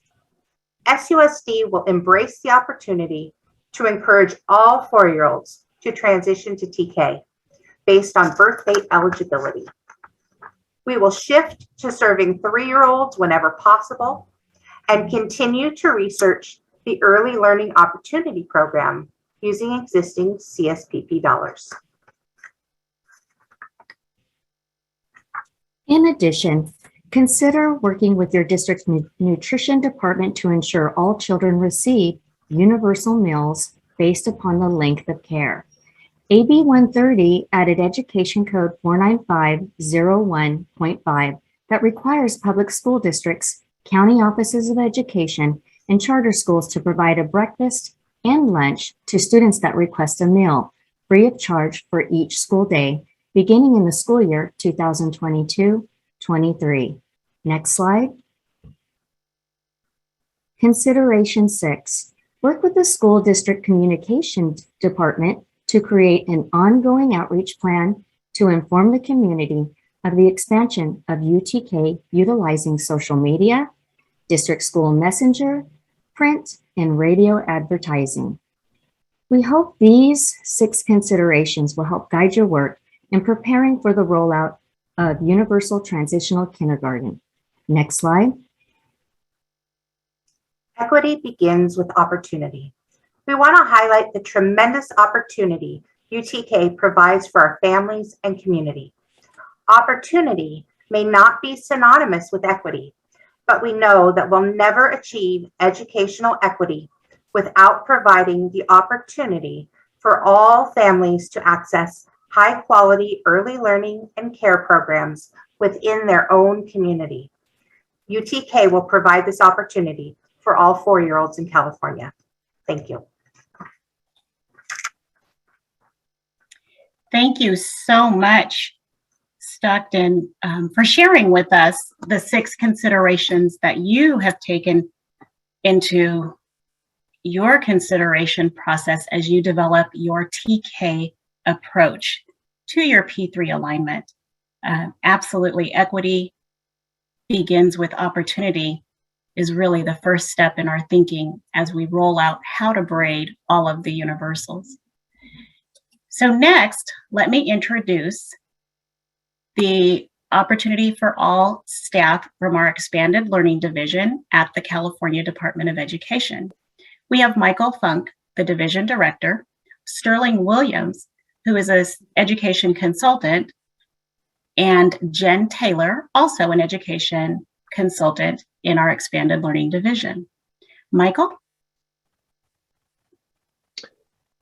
SUSD will embrace the opportunity to encourage all 4-year-olds to transition to TK based on birth date eligibility. We will shift to serving 3-year-olds whenever possible and continue to research the Early Learning Opportunity Program using existing CSPP dollars. In addition, consider working with your district's nutrition department to ensure all children receive universal meals based upon the length of care. AB 130 added Education Code 49501.5 that requires public school districts, county offices of education, and charter schools to provide a breakfast and lunch to students that request a meal, free of charge for each school day, beginning in the school year 2022-23. Next slide. Consideration 6. Work with the school district communication department to create an ongoing outreach plan to inform the community of the expansion of UTK utilizing social media, district school messenger, print, and radio advertising. We hope these 6 considerations will help guide your work in preparing for the rollout of Universal Transitional Kindergarten. Next slide. Equity begins with opportunity. We want to highlight the tremendous opportunity UTK provides for our families and community. Opportunity may not be synonymous with equity, but we know that we'll never achieve educational equity without providing the opportunity for all families to access high-quality early learning and care programs within their own community. UTK will provide this opportunity for all 4-year-olds in California. Thank you. Thank you so much, Stockton, for sharing with us the 6 considerations that you have taken into your consideration process as you develop your TK approach to your P3 alignment. Absolutely, equity begins with opportunity is really the first step in our thinking as we roll out how to braid all of the universals. So next, let me introduce the opportunity for all staff from our expanded learning division at the California Department of Education. We have Michael Funk, the division director, Sterling Williams, who is an education consultant, and Jen Taylor, also an education consultant in our expanded learning division. Michael?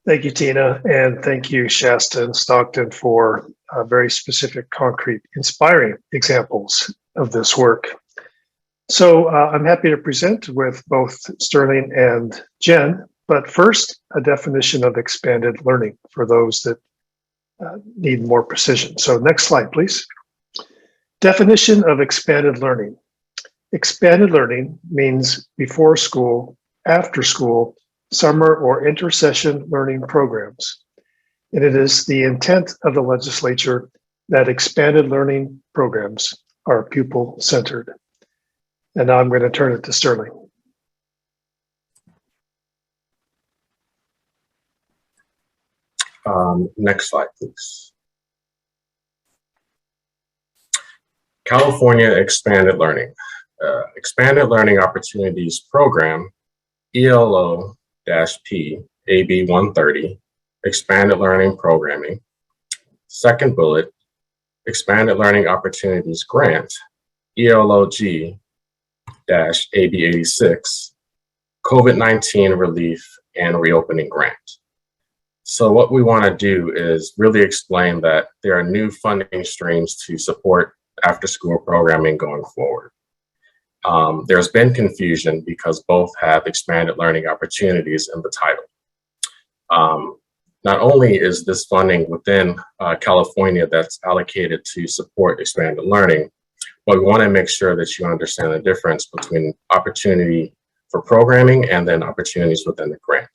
Thank you, Tina, and thank you, Shasta and Stockton, for very specific, concrete, inspiring examples of this work. So I'm happy to present with both Sterling and Jen, but first, a definition of expanded learning for those that need more precision. So next slide, please. Definition of expanded learning. Expanded learning means before school, after school, summer or intersession learning programs. And it is the intent of the legislature that expanded learning programs are pupil-centered. And now I'm going to turn it to Sterling. Next slide, please. California Expanded Learning. Expanded Learning Opportunities Program, ELO-P, AB 130, Expanded Learning Programming. Second bullet, Expanded Learning Opportunities Grant, ELOG-AB 86, COVID-19 Relief and Reopening Grant. So what we want to do is really explain that there are new funding streams to support after-school programming going forward. There's been confusion because both have expanded learning opportunities in the title. Not only is this funding within California that's allocated to support expanded learning, but we want to make sure that you understand the difference between opportunity for programming and then opportunities within the grant.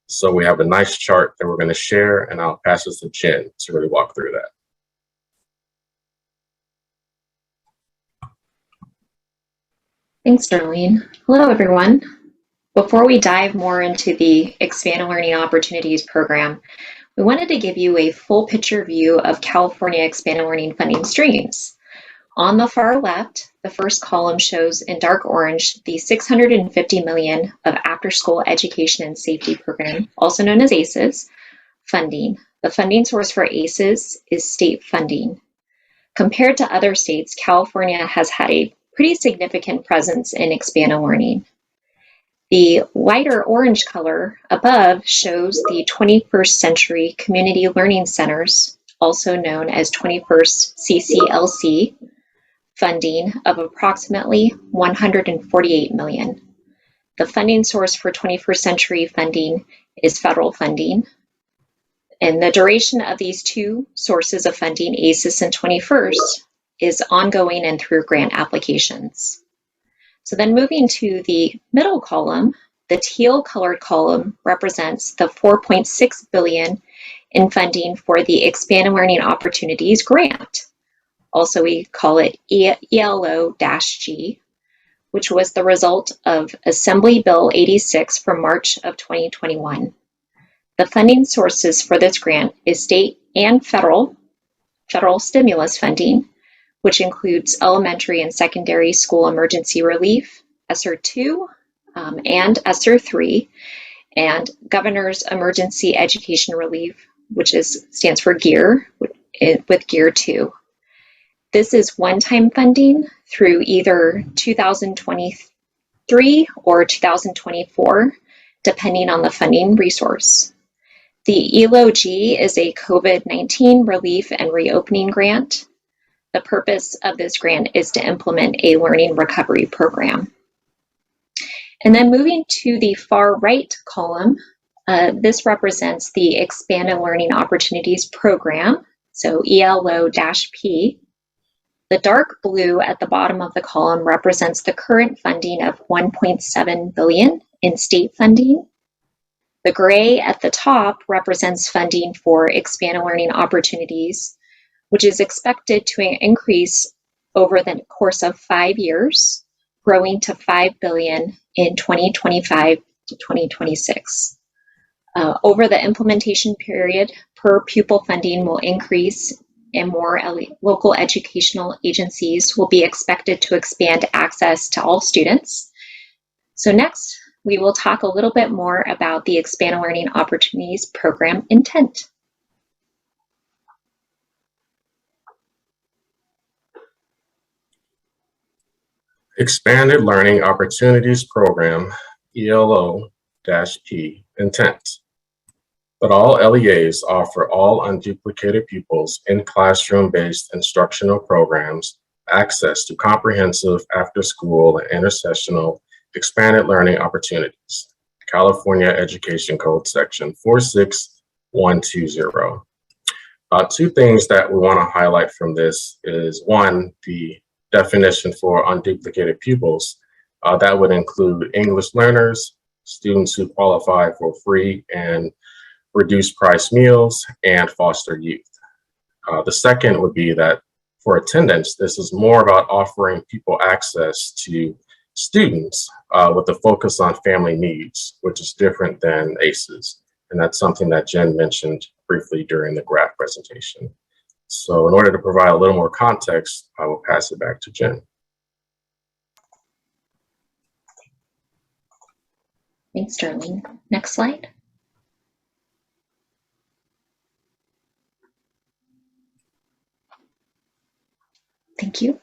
So we have a nice chart that we're going to share, and I'll pass this to Jen to really walk through that. Thanks, Darlene. Hello, everyone. Before we dive more into the Expanded Learning Opportunities Program, we wanted to give you a full picture view of California Expanded Learning funding streams. On the far left, the first column shows in dark orange the $650 million of After-School Education and Safety Program, also known as ACES, funding. The funding source for ACES is state funding. Compared to other states, California has had a pretty significant presence in expanded learning. The lighter orange color above shows the 21st Century Community Learning Centers, also known as 21st CCLC, funding of approximately $148 million. The funding source for 21st Century funding is federal funding. And the duration of these two sources of funding, ACES and 21st, is ongoing and through grant applications. So then moving to the middle column, the teal colored column represents the $4.6 billion in funding for the Expanded Learning Opportunities Grant. Also, we call it ELO-G, which was the result of Assembly Bill 86 from March of 2021. The funding sources for this grant is state and federal stimulus funding, which includes elementary and secondary school emergency relief, ESSER 2 and ESSER 3, and Governor's Emergency Education Relief, which stands for GEAR, with GEAR 2. This is one-time funding through either 2023 or 2024, depending on the funding resource. The ELO-G is a COVID-19 relief and reopening grant. The purpose of this grant is to implement a learning recovery program. And then moving to the far right column, this represents the Expanded Learning Opportunities Program, so ELO-P. The dark blue at the bottom of the column represents the current funding of $1.7 billion in state funding. The gray at the top represents funding for expanded learning opportunities, which is expected to increase over the course of 5 years, growing to $5 billion in 2025 to 2026. Over the implementation period, per pupil funding will increase and more local educational agencies will be expected to expand access to all students. So next, we will talk a little bit more about the Expanded Learning Opportunities Program intent. Expanded Learning Opportunities Program, ELO-P intent. But all LEAs offer all unduplicated pupils in classroom-based instructional programs access to comprehensive after-school and intersessional expanded learning opportunities. California Education Code Section 46120. Two things that we want to highlight from this is, one, the definition for unduplicated pupils. That would include English learners, students who qualify for free and reduced price meals, and foster youth. The second would be that for attendance, this is more about offering people access to students with a focus on family needs, which is different than ACES. And that's something that Jen mentioned briefly during the graph presentation. So in order to provide a little more context, I will pass it back to Jen. Thanks, Darlene. Next slide. Thank you.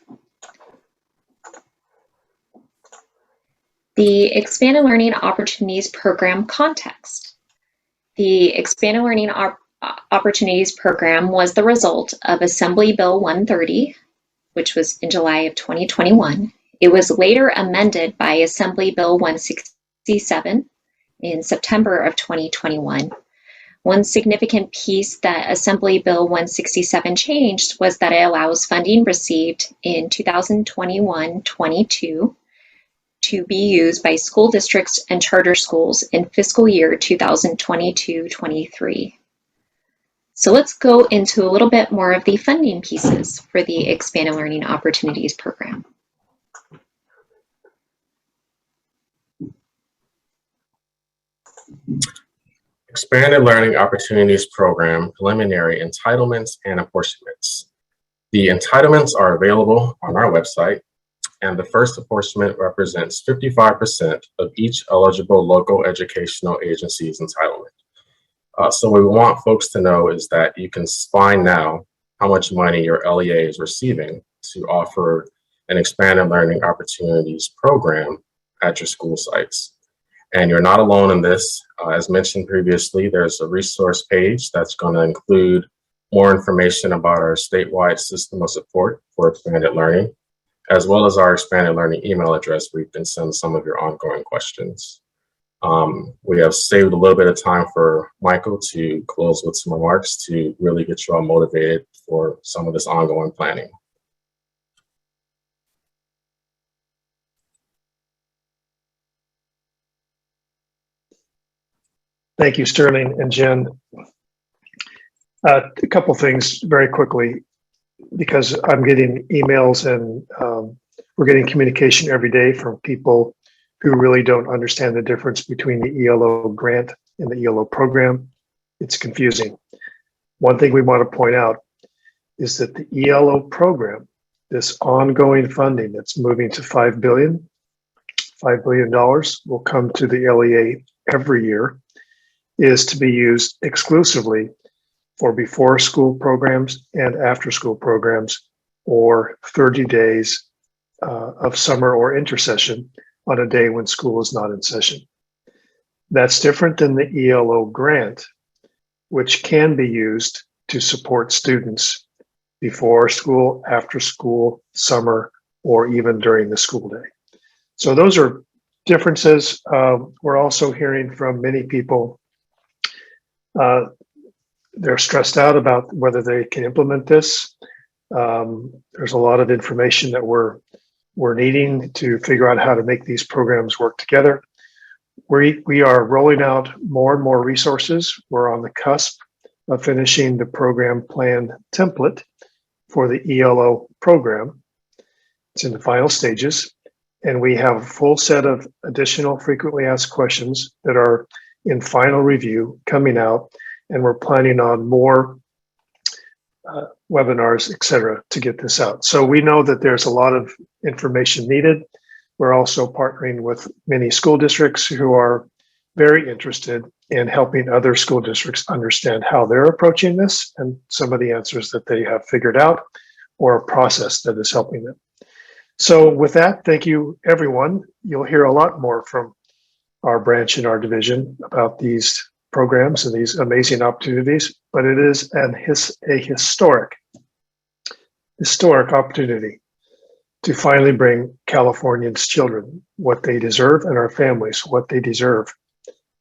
The Expanded Learning Opportunities Program context. The Expanded Learning Opportunities Program was the result of Assembly Bill 130, which was in July of 2021. It was later amended by Assembly Bill 167 in September of 2021. One significant piece that Assembly Bill 167 changed was that it allows funding received in 2021-22 to be used by school districts and charter schools in fiscal year 2022-23. So let's go into a little bit more of the funding pieces for the Expanded Learning Opportunities Program. Expanded Learning Opportunities Program, preliminary entitlements and apportionments. The entitlements are available on our website, and the first apportionment represents 55% of each eligible local educational agency's entitlement. So what we want folks to know is that you can find now how much money your LEA is receiving to offer an Expanded Learning Opportunities program at your school sites. And you're not alone in this. As mentioned previously, there's a resource page that's going to include more information about our statewide system of support for expanded learning, as well as our expanded learning email address where you can send some of your ongoing questions. We have saved a little bit of time for Michael to close with some remarks to really get you all motivated for some of this ongoing planning. Thank you, Sterling and Jen. A couple things very quickly, because I'm getting emails and we're getting communication every day from people who really don't understand the difference between the ELO grant and the ELO program. It's confusing. One thing we want to point out is that the ELO program, this ongoing funding that's moving to $5 billion will come to the LEA every year, is to be used exclusively for before school programs and after school programs, or 30 days of summer or intersession on a day when school is not in session. That's different than the ELO grant, which can be used to support students before school, after school, summer, or even during the school day. So those are differences. We're also hearing from many people, they're stressed out about whether they can implement this. There's a lot of information that we're needing to figure out how to make these programs work together. We are rolling out more and more resources. We're on the cusp of finishing the program plan template for the ELO program. It's in the final stages, and we have a full set of additional frequently asked questions that are in final review coming out, and we're planning on more webinars, et cetera, to get this out. So we know that there's a lot of information needed. We're also partnering with many school districts who are very interested in helping other school districts understand how they're approaching this and some of the answers that they have figured out, or a process that is helping them. So with that, thank you, everyone. You'll hear a lot more from our branch and our division about these programs and these amazing opportunities, but it is a historic opportunity to finally bring Californians' children what they deserve, and our families what they deserve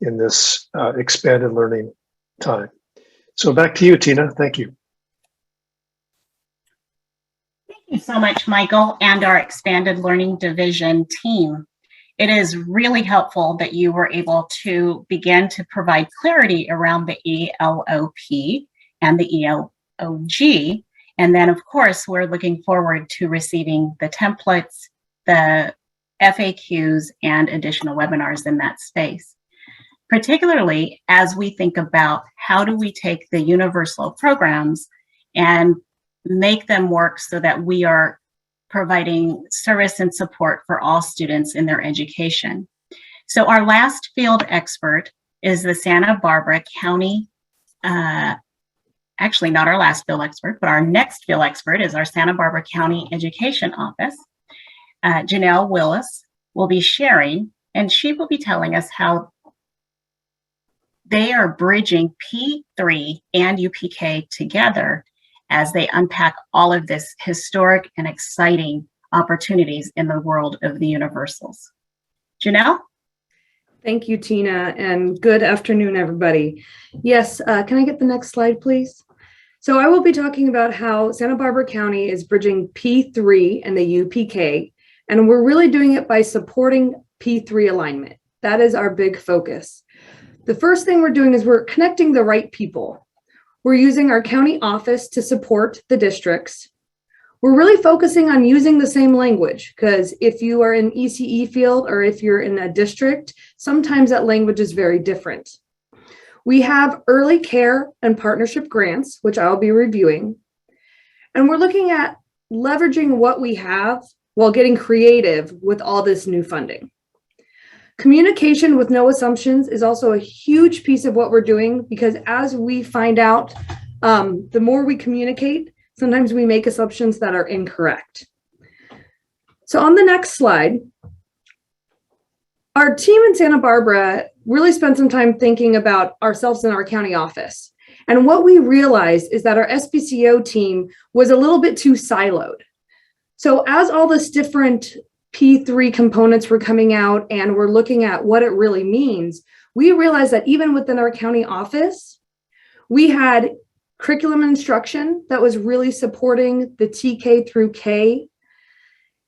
in this expanded learning time. So back to you, Tina. Thank you. Thank you so much, Michael, and our Expanded Learning Division team. It is really helpful that you were able to begin to provide clarity around the ELOP and the ELOG. And then, of course, we're looking forward to receiving the templates, the FAQs, and additional webinars in that space. Particularly as we think about how do we take the universal programs and make them work so that we are providing service and support for all students in their education. So our last field expert is the Santa Barbara County, actually not our last field expert, but our next field expert is our Santa Barbara County Education Office. Janelle Willis will be sharing, and she will be telling us how they are bridging P3 and UPK together as they unpack all of this historic and exciting opportunities in the world of the universals. Janelle? Thank you, Tina, and good afternoon, everybody. Yes, can I get the next slide, please? So I will be talking about how Santa Barbara County is bridging P3 and the UPK, and we're really doing it by supporting P3 alignment. That is our big focus. The first thing we're doing is we're connecting the right people. We're using our county office to support the districts. We're really focusing on using the same language, because if you are in ECE field or if you're in a district, sometimes that language is very different. We have early care and partnership grants, which I'll be reviewing. And we're looking at leveraging what we have while getting creative with all this new funding. Communication with no assumptions is also a huge piece of what we're doing, because as we find out, the more we communicate, sometimes we make assumptions that are incorrect. So on the next slide, our team in Santa Barbara really spent some time thinking about ourselves in our county office. And what we realized is that our SBCO team was a little bit too siloed. So as all this different P3 components were coming out and we're looking at what it really means, we realized that even within our county office, we had curriculum instruction that was really supporting the TK through K.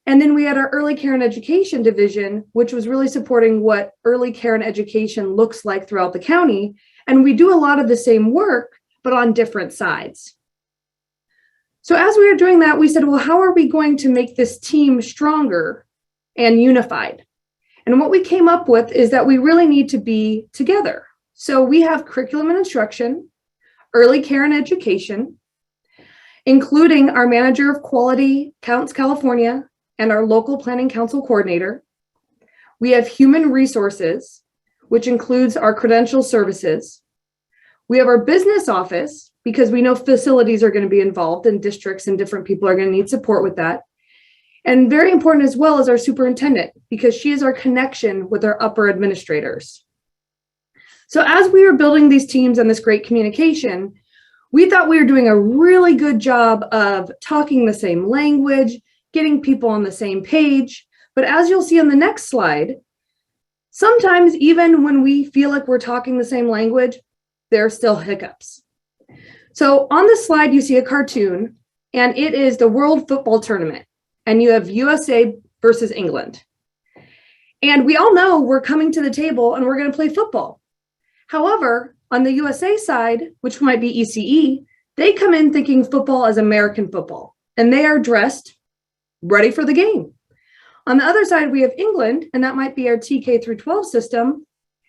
And then we had our early care and education division, which was really supporting what early care and education looks like throughout the county. And we do a lot of the same work, but on different sides. So as we were doing that, we said, well, how are we going to make this team stronger and unified? And what we came up with is that we really need to be together. So we have curriculum and instruction, early care and education, including our manager of quality, Counts California, and our local planning council coordinator. We have human resources, which includes our credential services. We have our business office, because we know facilities are going to be involved and districts and different people are going to need support with that. And very important as well is our superintendent, because she is our connection with our upper administrators. So as we were building these teams and this great communication, we thought we were doing a really good job of talking the same language, getting people on the same page. But as you'll see on the next slide, sometimes even when we feel like we're talking the same language, there are still hiccups. So on this slide, you see a cartoon, and it is the World Football Tournament, and you have USA versus England. And we all know we're coming to the table and we're going to play football. However, on the USA side, which might be ECE, they come in thinking football is American football, and they are dressed ready for the game. On the other side, we have England, and that might be our TK through 12 system,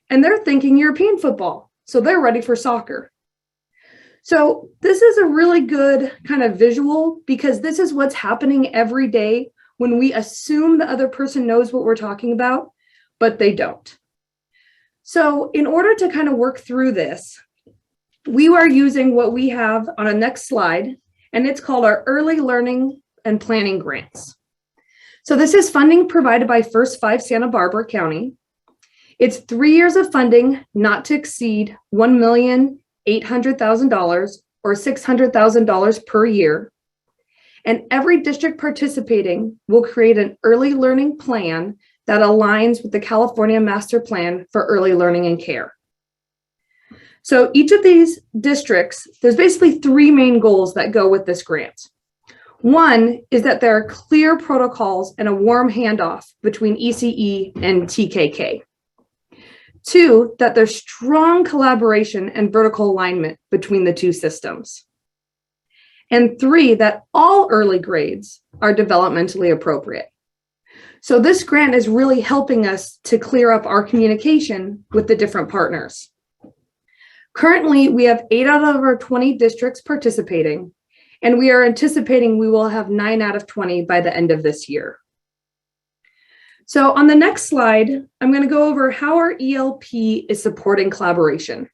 and they're thinking European football, so they're ready for soccer. So this is a really good kind of visual, because this is what's happening every day when we assume the other person knows what we're talking about, but they don't. So in order to kind of work through this, we are using what we have on a next slide, and it's called our Early Learning and Planning Grants. So this is funding provided by First 5 Santa Barbara County. It's 3 years of funding, not to exceed $1,800,000 or $600,000 per year. And every district participating will create an early learning plan that aligns with the California Master Plan for Early Learning and Care. So each of these districts, there's basically 3 main goals that go with this grant. One is that there are clear protocols and a warm handoff between ECE and TKK. 2, that there's strong collaboration and vertical alignment between the 2 systems. And 3, that all early grades are developmentally appropriate. So this grant is really helping us to clear up our communication with the different partners. Currently, we have 8 out of our 20 districts participating, and we are anticipating we will have 9 out of 20 by the end of this year. So on the next slide, I'm going to go over how our ELP is supporting collaboration.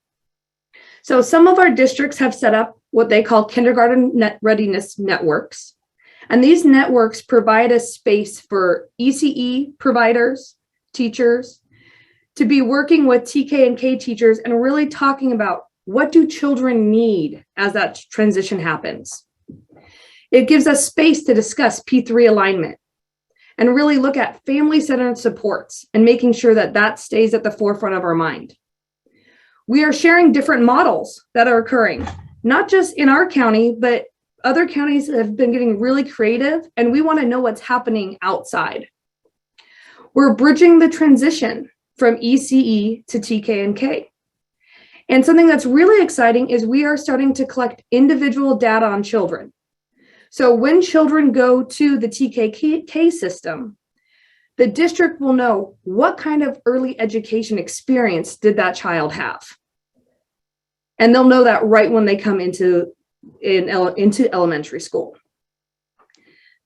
So some of our districts have set up what they call kindergarten readiness networks. And these networks provide a space for ECE providers, teachers, to be working with TK and K teachers and really talking about what do children need as that transition happens. It gives us space to discuss P3 alignment. and really look at family-centered supports and making sure that that stays at the forefront of our mind. We are sharing different models that are occurring, not just in our county, but other counties have been getting really creative, and we want to know what's happening outside. We're bridging the transition from ECE to TK and K. And something that's really exciting is we are starting to collect individual data on children. So when children go to the TKK system, the district will know what kind of early education experience did that child have. And they'll know that right when they come into elementary school.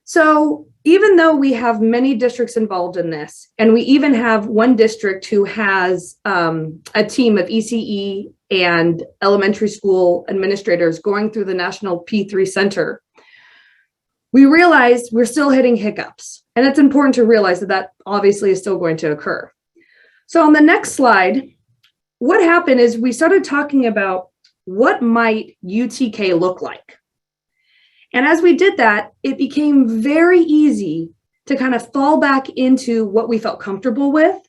So even though we have many districts involved in this, and we even have one district who has a team of ECE and elementary school administrators going through the National P3 Center, we realize we're still hitting hiccups. And it's important to realize that that obviously is still going to occur. So on the next slide, what happened is we started talking about what might UTK look like. And as we did that, it became very easy to kind of fall back into what we felt comfortable with.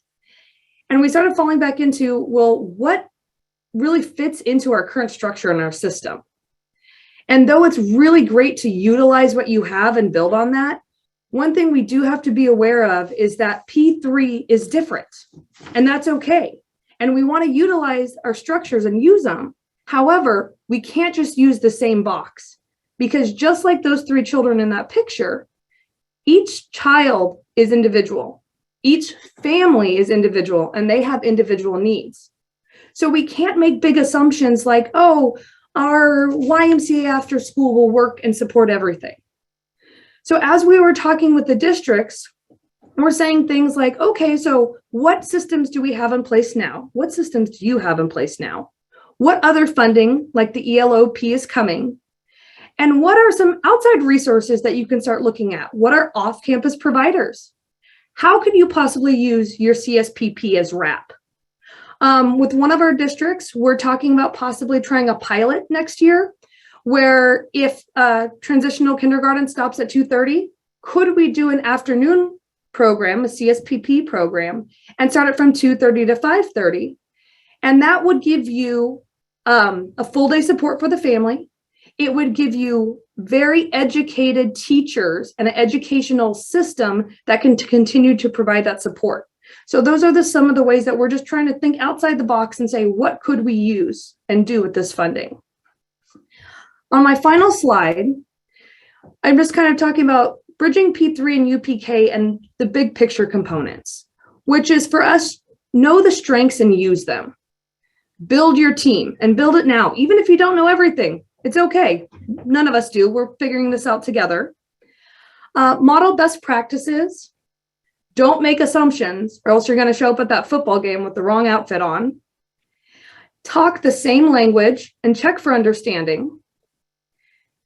And we started falling back into, well, what really fits into our current structure in our system? And though it's really great to utilize what you have and build on that, one thing we do have to be aware of is that P3 is different, and that's okay. And we want to utilize our structures and use them. However, we can't just use the same box, because just like those 3 children in that picture, each child is individual. Each family is individual, and they have individual needs. So we can't make big assumptions like, oh, our YMCA after school will work and support everything. So as we were talking with the districts, we're saying things like, okay, so what systems do we have in place now? What systems do you have in place now? What other funding, like the ELOP, is coming? And what are some outside resources that you can start looking at? What are off-campus providers? How could you possibly use your CSPP as RAP? With one of our districts, we're talking about possibly trying a pilot next year, where if transitional kindergarten stops at 2:30, could we do an afternoon program, a CSPP program, and start it from 2:30 to 5:30? And that would give you a full day support for the family. It would give you very educated teachers and an educational system that can continue to provide that support. So those are some of the ways that we're just trying to think outside the box and say, what could we use and do with this funding? On my final slide, I'm just kind of talking about bridging P3 and UPK and the big picture components, which is for us, know the strengths and use them. Build your team and build it now. Even if you don't know everything, it's okay. None of us do. We're figuring this out together. Model best practices. Don't make assumptions, or else you're going to show up at that football game with the wrong outfit on. Talk the same language and check for understanding.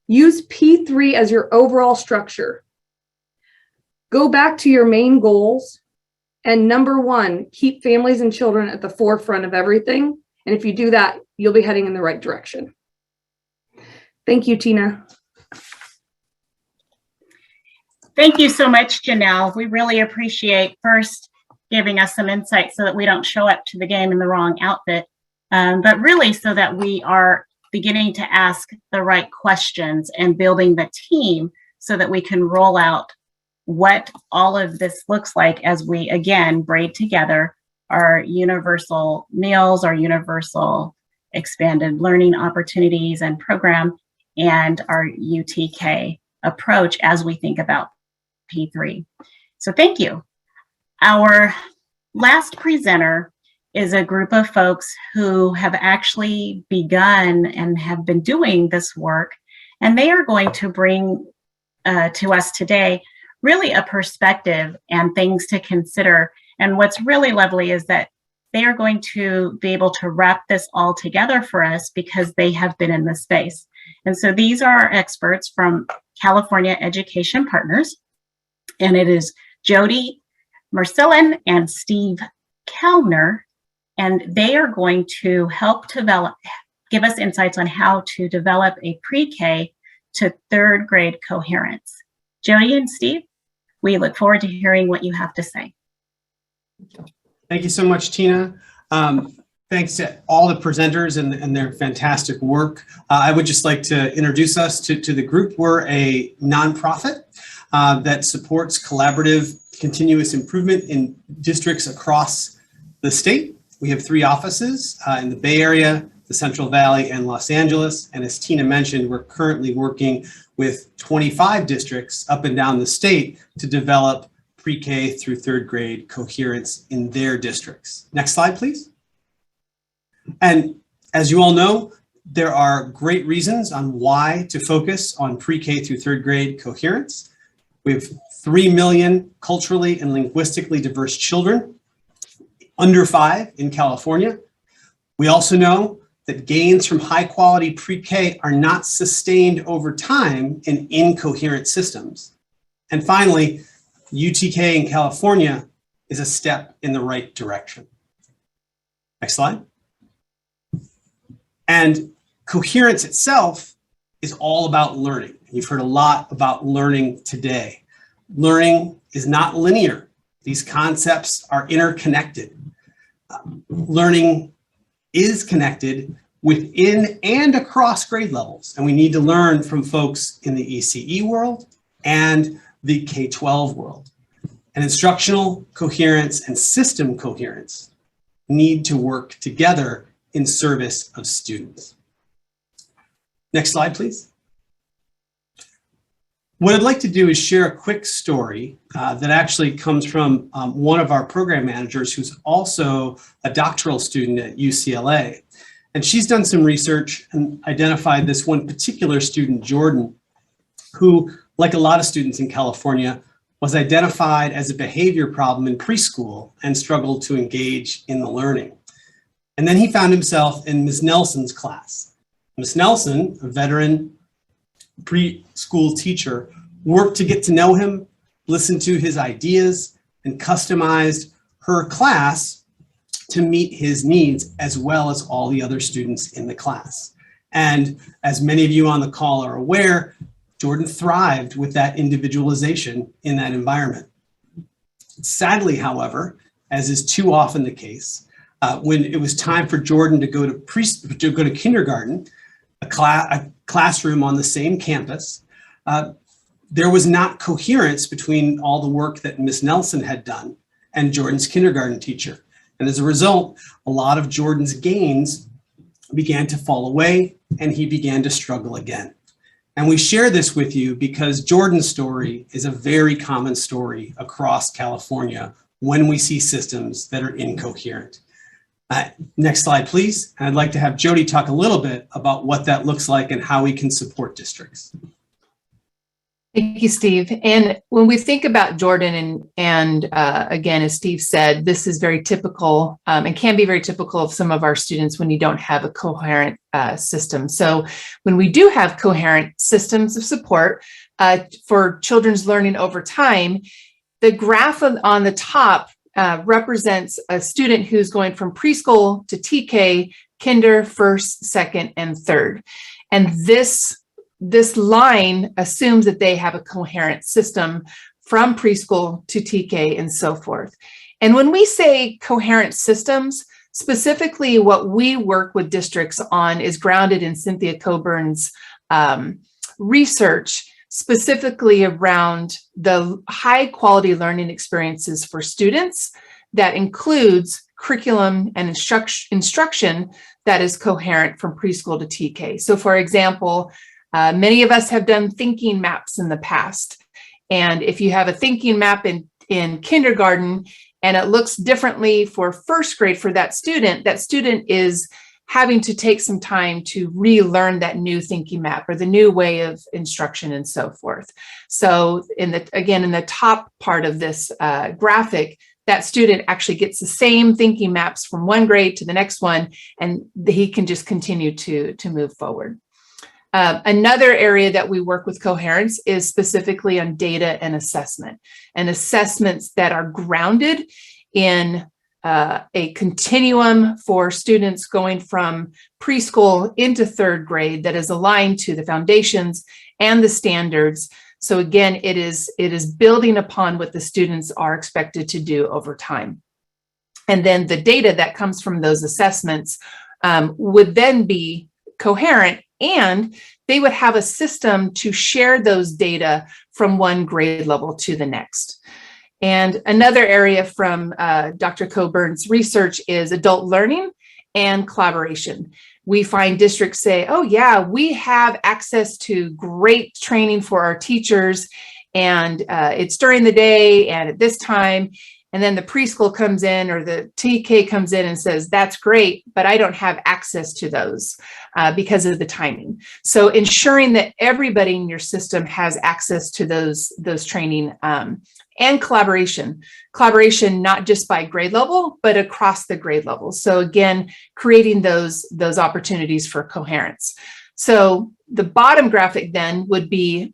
Use P3 as your overall structure. Go back to your main goals. And number 1, keep families and children at the forefront of everything. And if you do that, you'll be heading in the right direction. Thank you, Tina. Thank you so much, Janelle. We really appreciate first giving us some insight so that we don't show up to the game in the wrong outfit, but really so that we are beginning to ask the right questions and building the team so that we can roll out what all of this looks like as we, again, braid together our universal meals, our universal expanded learning opportunities and program, and our UTK approach as we think about P3. So thank you. Our last presenter is a group of folks who have actually begun and have been doing this work, and they are going to bring to us today really a perspective and things to consider. And what's really lovely is that they are going to be able to wrap this all together for us because they have been in this space. And so these are our experts from California Education Partners, and it is Jody Mercilin and Steve Kellner, and they are going to help give us insights on how to develop a pre-K to 3rd grade coherence. Jody and Steve? We look forward to hearing what you have to say. Thank you so much, Tina. Thanks to all the presenters and their fantastic work. I would just like to introduce us to the group. We're a nonprofit that supports collaborative continuous improvement in districts across the state. We have 3 offices in the Bay Area, the Central Valley, and Los Angeles. And as Tina mentioned, we're currently working with 25 districts up and down the state to develop pre-K through 3rd grade coherence in their districts. Next slide, please. And as you all know, there are great reasons on why to focus on pre-K through 3rd grade coherence. We have 3 million culturally and linguistically diverse children under 5 in California. We also know that gains from high quality pre-K are not sustained over time in incoherent systems. And finally, UTK in California is a step in the right direction. Next slide. And coherence itself is all about learning. You've heard a lot about learning today. Learning is not linear. These concepts are interconnected. Learning is connected within and across grade levels. And we need to learn from folks in the ECE world and the K-12 world. And instructional coherence and system coherence need to work together in service of students. Next slide, please. What I'd like to do is share a quick story that actually comes from one of our program managers who's also a doctoral student at UCLA. And she's done some research and identified this one particular student, Jordan, who, like a lot of students in California, was identified as a behavior problem in preschool and struggled to engage in the learning. And then he found himself in Ms. Nelson's class. Ms. Nelson, a veteran preschool teacher, worked to get to know him, listened to his ideas, and customized her class to meet his needs as well as all the other students in the class. And as many of you on the call are aware, Jordan thrived with that individualization in that environment. Sadly, however, as is too often the case, when it was time for Jordan to go to kindergarten, a classroom on the same campus, there was not coherence between all the work that Ms. Nelson had done and Jordan's kindergarten teacher. And as a result, a lot of Jordan's gains began to fall away and he began to struggle again. And we share this with you because Jordan's story is a very common story across California when we see systems that are incoherent. Next slide, please. And I'd like to have Jody talk a little bit about what that looks like and how we can support districts. Thank you, Steve. And when we think about Jordan and again, as Steve said, this is very typical and can be very typical of some of our students when you don't have a coherent system. So when we do have coherent systems of support for children's learning over time, the graph on the top represents a student who's going from preschool to TK, kinder, first, second, and third. And this line assumes that they have a coherent system from preschool to TK and so forth. And when we say coherent systems, specifically what we work with districts on is grounded in Cynthia Coburn's research, specifically around the high quality learning experiences for students that includes curriculum and instruction that is coherent from preschool to TK. So for example, many of us have done thinking maps in the past. And if you have a thinking map in kindergarten and it looks differently for first grade for that student is having to take some time to relearn that new thinking map or the new way of instruction and so forth. So in the top part of this graphic, that student actually gets the same thinking maps from one grade to the next one, and he can just continue to move forward. Another area that we work with coherence is specifically on data and assessments that are grounded in a continuum for students going from preschool into third grade that is aligned to the foundations and the standards So again, it is building upon what the students are expected to do over time. And then the data that comes from those assessments would then be coherent, and they would have a system to share those data from one grade level to the next. And another area from Dr. Coburn's research is adult learning and collaboration. We find districts say, oh yeah, we have access to great training for our teachers, and it's during the day and at this time. And then the preschool comes in or the TK comes in and says, that's great, but I don't have access to those because of the timing. So ensuring that everybody in your system has access to those training and collaboration not just by grade level, but across the grade level. So again, creating those opportunities for coherence. So the bottom graphic then would be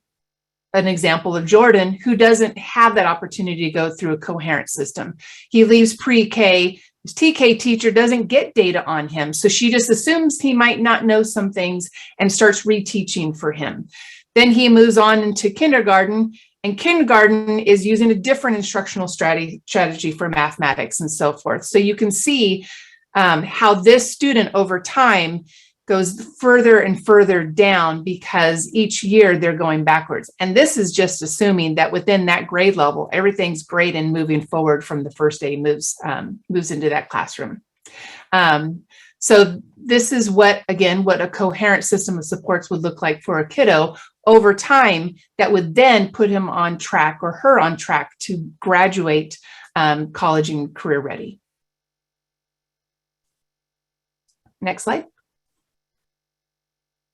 an example of Jordan, who doesn't have that opportunity to go through a coherent system. He leaves pre-K, his TK teacher doesn't get data on him, so she just assumes he might not know some things and starts reteaching for him. Then he moves on into kindergarten, and kindergarten is using a different instructional strategy for mathematics and so forth. So you can see how this student over time goes further and further down because each year they're going backwards. And this is just assuming that within that grade level, everything's great and moving forward from the first day moves into that classroom. So this is what a coherent system of supports would look like for a kiddo over time that would then put him on track or her on track to graduate college and career ready. Next slide.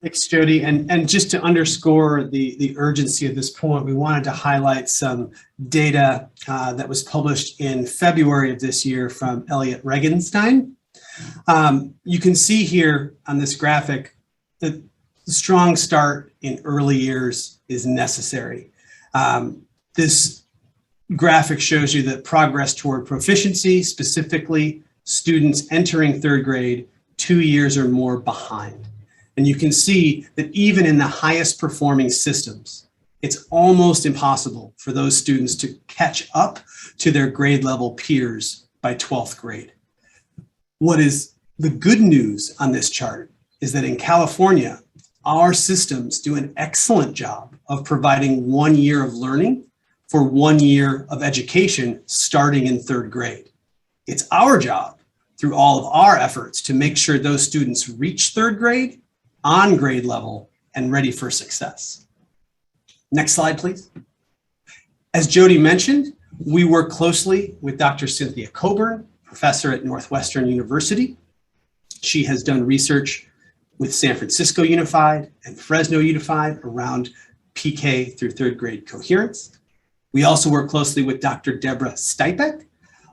Thanks, Jody. And just to underscore the urgency of this point, we wanted to highlight some data that was published in February of this year from Elliot Regenstein. You can see here on this graphic that the strong start in early years is necessary. This graphic shows you that progress toward proficiency, specifically students entering third grade 2 years or more behind. And you can see that even in the highest performing systems, it's almost impossible for those students to catch up to their grade level peers by 12th grade. What is the good news on this chart is that in California, our systems do an excellent job of providing 1 year of learning for 1 year of education starting in third grade. It's our job through all of our efforts to make sure those students reach third grade on grade level and ready for success. Next slide, please. As Jody mentioned, we work closely with Dr. Cynthia Coburn, professor at Northwestern University. She has done research with San Francisco Unified and Fresno Unified around PK through third grade coherence. We also work closely with Dr. Deborah Stipek,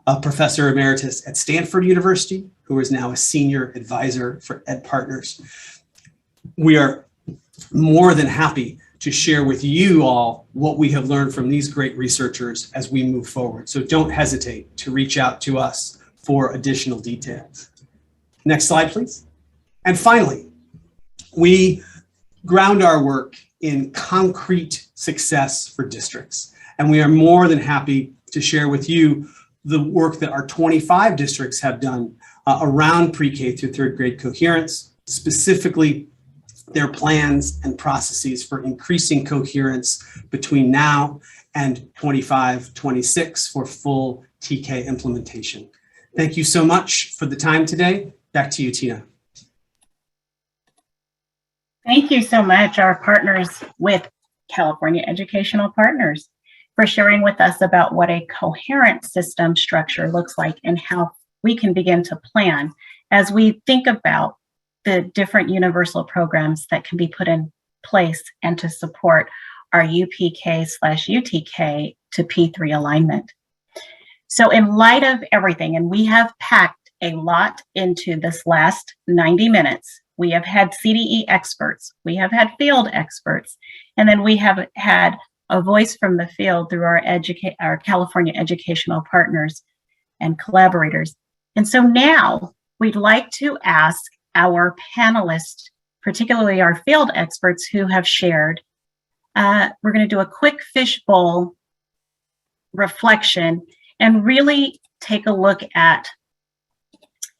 a professor emeritus at Stanford University, who is now a senior advisor for Ed Partners. We are more than happy to share with you all what we have learned from these great researchers as we move forward. So don't hesitate to reach out to us for additional details. Next slide, please. And finally, we ground our work in concrete success for districts. And we are more than happy to share with you the work that our 25 districts have done around pre-K through third grade coherence, specifically their plans and processes for increasing coherence between now and 25-26 for full TK implementation. Thank you so much for the time today. Back to you, Tina. Thank you so much, our partners with California Educational Partners, for sharing with us about what a coherent system structure looks like and how we can begin to plan as we think about the different universal programs that can be put in place and to support our UPK/UTK to P3 alignment. So in light of everything, and we have packed a lot into this last 90 minutes, we have had CDE experts, we have had field experts, and then we have had a voice from the field through our California Educational Partners and collaborators. And so now we'd like to ask our panelists, particularly our field experts who have shared we're going to do a quick fishbowl reflection and really take a look at,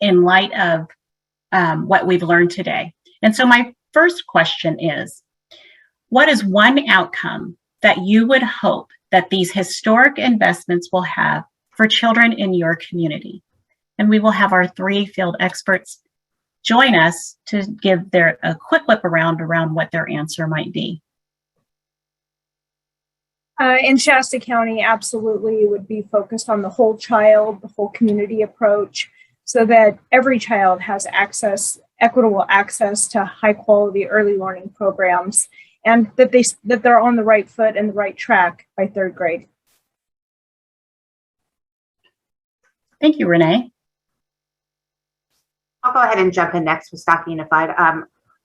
in light of what we've learned today. And so my first question is, what is one outcome that you would hope that these historic investments will have for children in your community? And we will have our 3 field experts join us to give a quick whip around what their answer might be. In Shasta County, absolutely would be focused on the whole child, the whole community approach, so that every child has equitable access to high quality early learning programs, and that they're on the right foot and the right track by 3rd grade. Thank you, Renee. I'll go ahead and jump in next with Stockton Unified.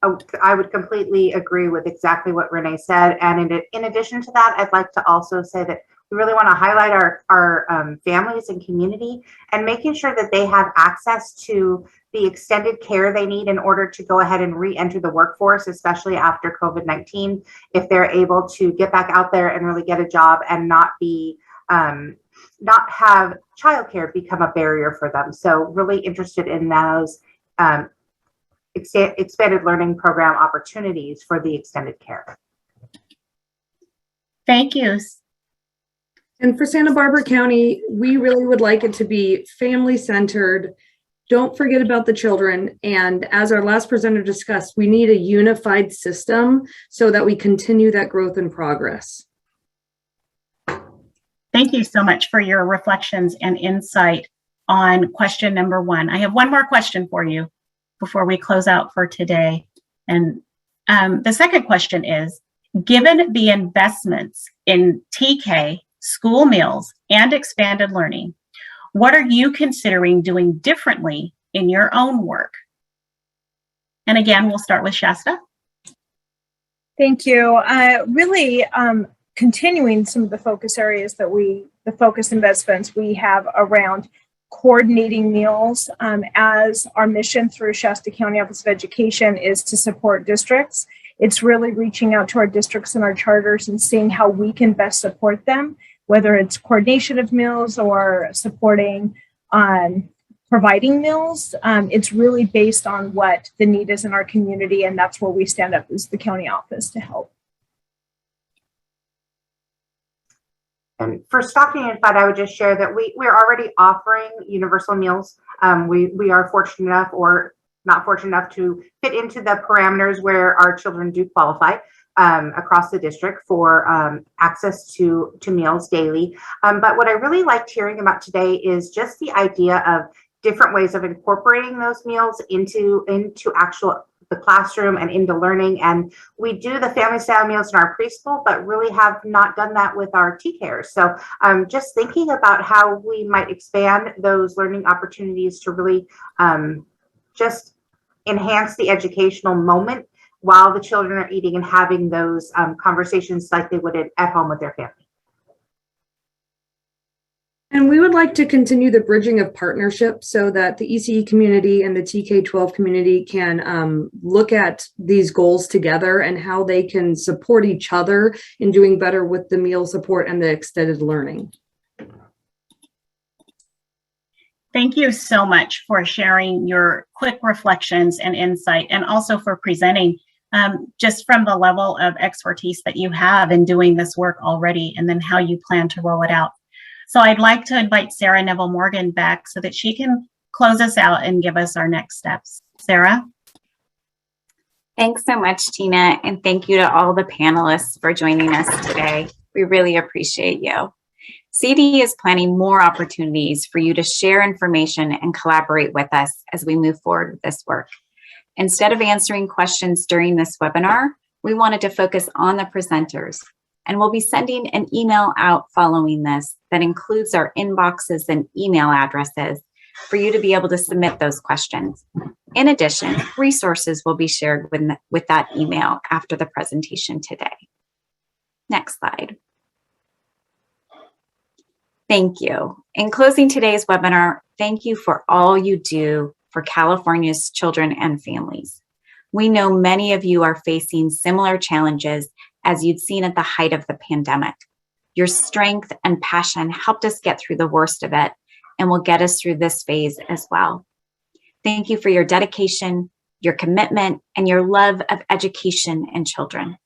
I would completely agree with exactly what Renee said. And in addition to that, I'd like to also say that we really want to highlight our families and community, and making sure that they have access to the extended care they need in order to go ahead and re-enter the workforce, especially after COVID-19, if they're able to get back out there and really get a job and not have childcare become a barrier for them. So really interested in those expanded learning program opportunities for the extended care. Thank you. And for Santa Barbara County, we really would like it to be family-centered. Don't forget about the children. And as our last presenter discussed, we need a unified system so that we continue that growth and progress. Thank you so much for your reflections and insight on question number 1. I have one more question for you before we close out for today. And the second question is, given the investments in TK, school meals, and expanded learning, what are you considering doing differently in your own work? And again, we'll start with Shasta. Thank you. Really continuing some of the focus areas the focus investments we have around coordinating meals, as our mission through Shasta County Office of Education is to support districts. It's really reaching out to our districts and our charters and seeing how we can best support them, whether it's coordination of meals or supporting providing meals. It's really based on what the need is in our community, and that's where we stand up as the county office to help. And for Stockton Unified, I would just share that we're already offering universal meals. We are fortunate enough, or not fortunate enough, to fit into the parameters where our children do qualify across the district for access to meals daily. But what I really liked hearing about today is just the idea of different ways of incorporating those meals into the classroom and into learning. And we do the family style meals in our preschool, but really have not done that with our TCARE. So just thinking about how we might expand those learning opportunities to really just enhance the educational moment while the children are eating and having those conversations like they would at home with their family. And we would like to continue the bridging of partnerships so that the ECE community and the TK-12 community can look at these goals together and how they can support each other in doing better with the meal support and the extended learning. Thank you so much for sharing your quick reflections and insight, and also for presenting just from the level of expertise that you have in doing this work already, and then how you plan to roll it out. So I'd like to invite Sarah Neville Morgan back so that she can close us out and give us our next steps. Sarah? Thanks so much, Tina, and thank you to all the panelists for joining us today. We really appreciate you. CDE is planning more opportunities for you to share information and collaborate with us as we move forward with this work. Instead of answering questions during this webinar, we wanted to focus on the presenters, and we'll be sending an email out following this that includes our inboxes and email addresses for you to be able to submit those questions. In addition, resources will be shared with that email after the presentation today. Next slide. Thank you. In closing today's webinar, thank you for all you do for California's children and families. We know many of you are facing similar challenges as you'd seen at the height of the pandemic. Your strength and passion helped us get through the worst of it and will get us through this phase as well. Thank you for your dedication, your commitment, and your love of education and children.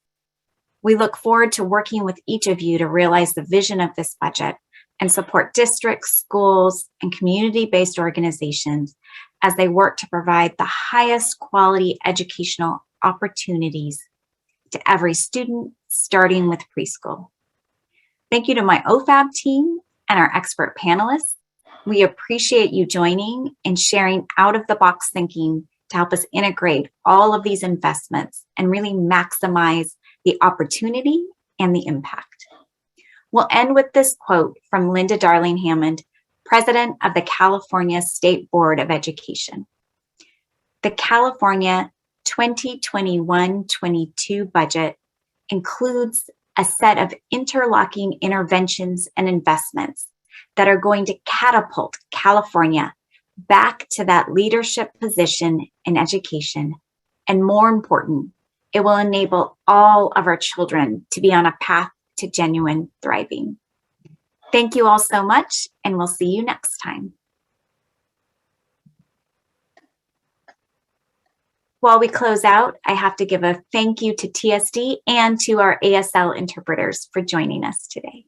We look forward to working with each of you to realize the vision of this budget and support districts, schools, and community-based organizations as they work to provide the highest quality educational opportunities to every student, starting with preschool. Thank you to my OFAB team and our expert panelists. We appreciate you joining and sharing out-of-the-box thinking to help us integrate all of these investments and really maximize the opportunity and the impact. We'll end with this quote from Linda Darling Hammond, President of the California State Board of Education. The California 2021-22 budget includes a set of interlocking interventions and investments that are going to catapult California back to that leadership position in education. And more important, it will enable all of our children to be on a path to genuine thriving. Thank you all so much, and we'll see you next time. While we close out, I have to give a thank you to TSD and to our ASL interpreters for joining us today.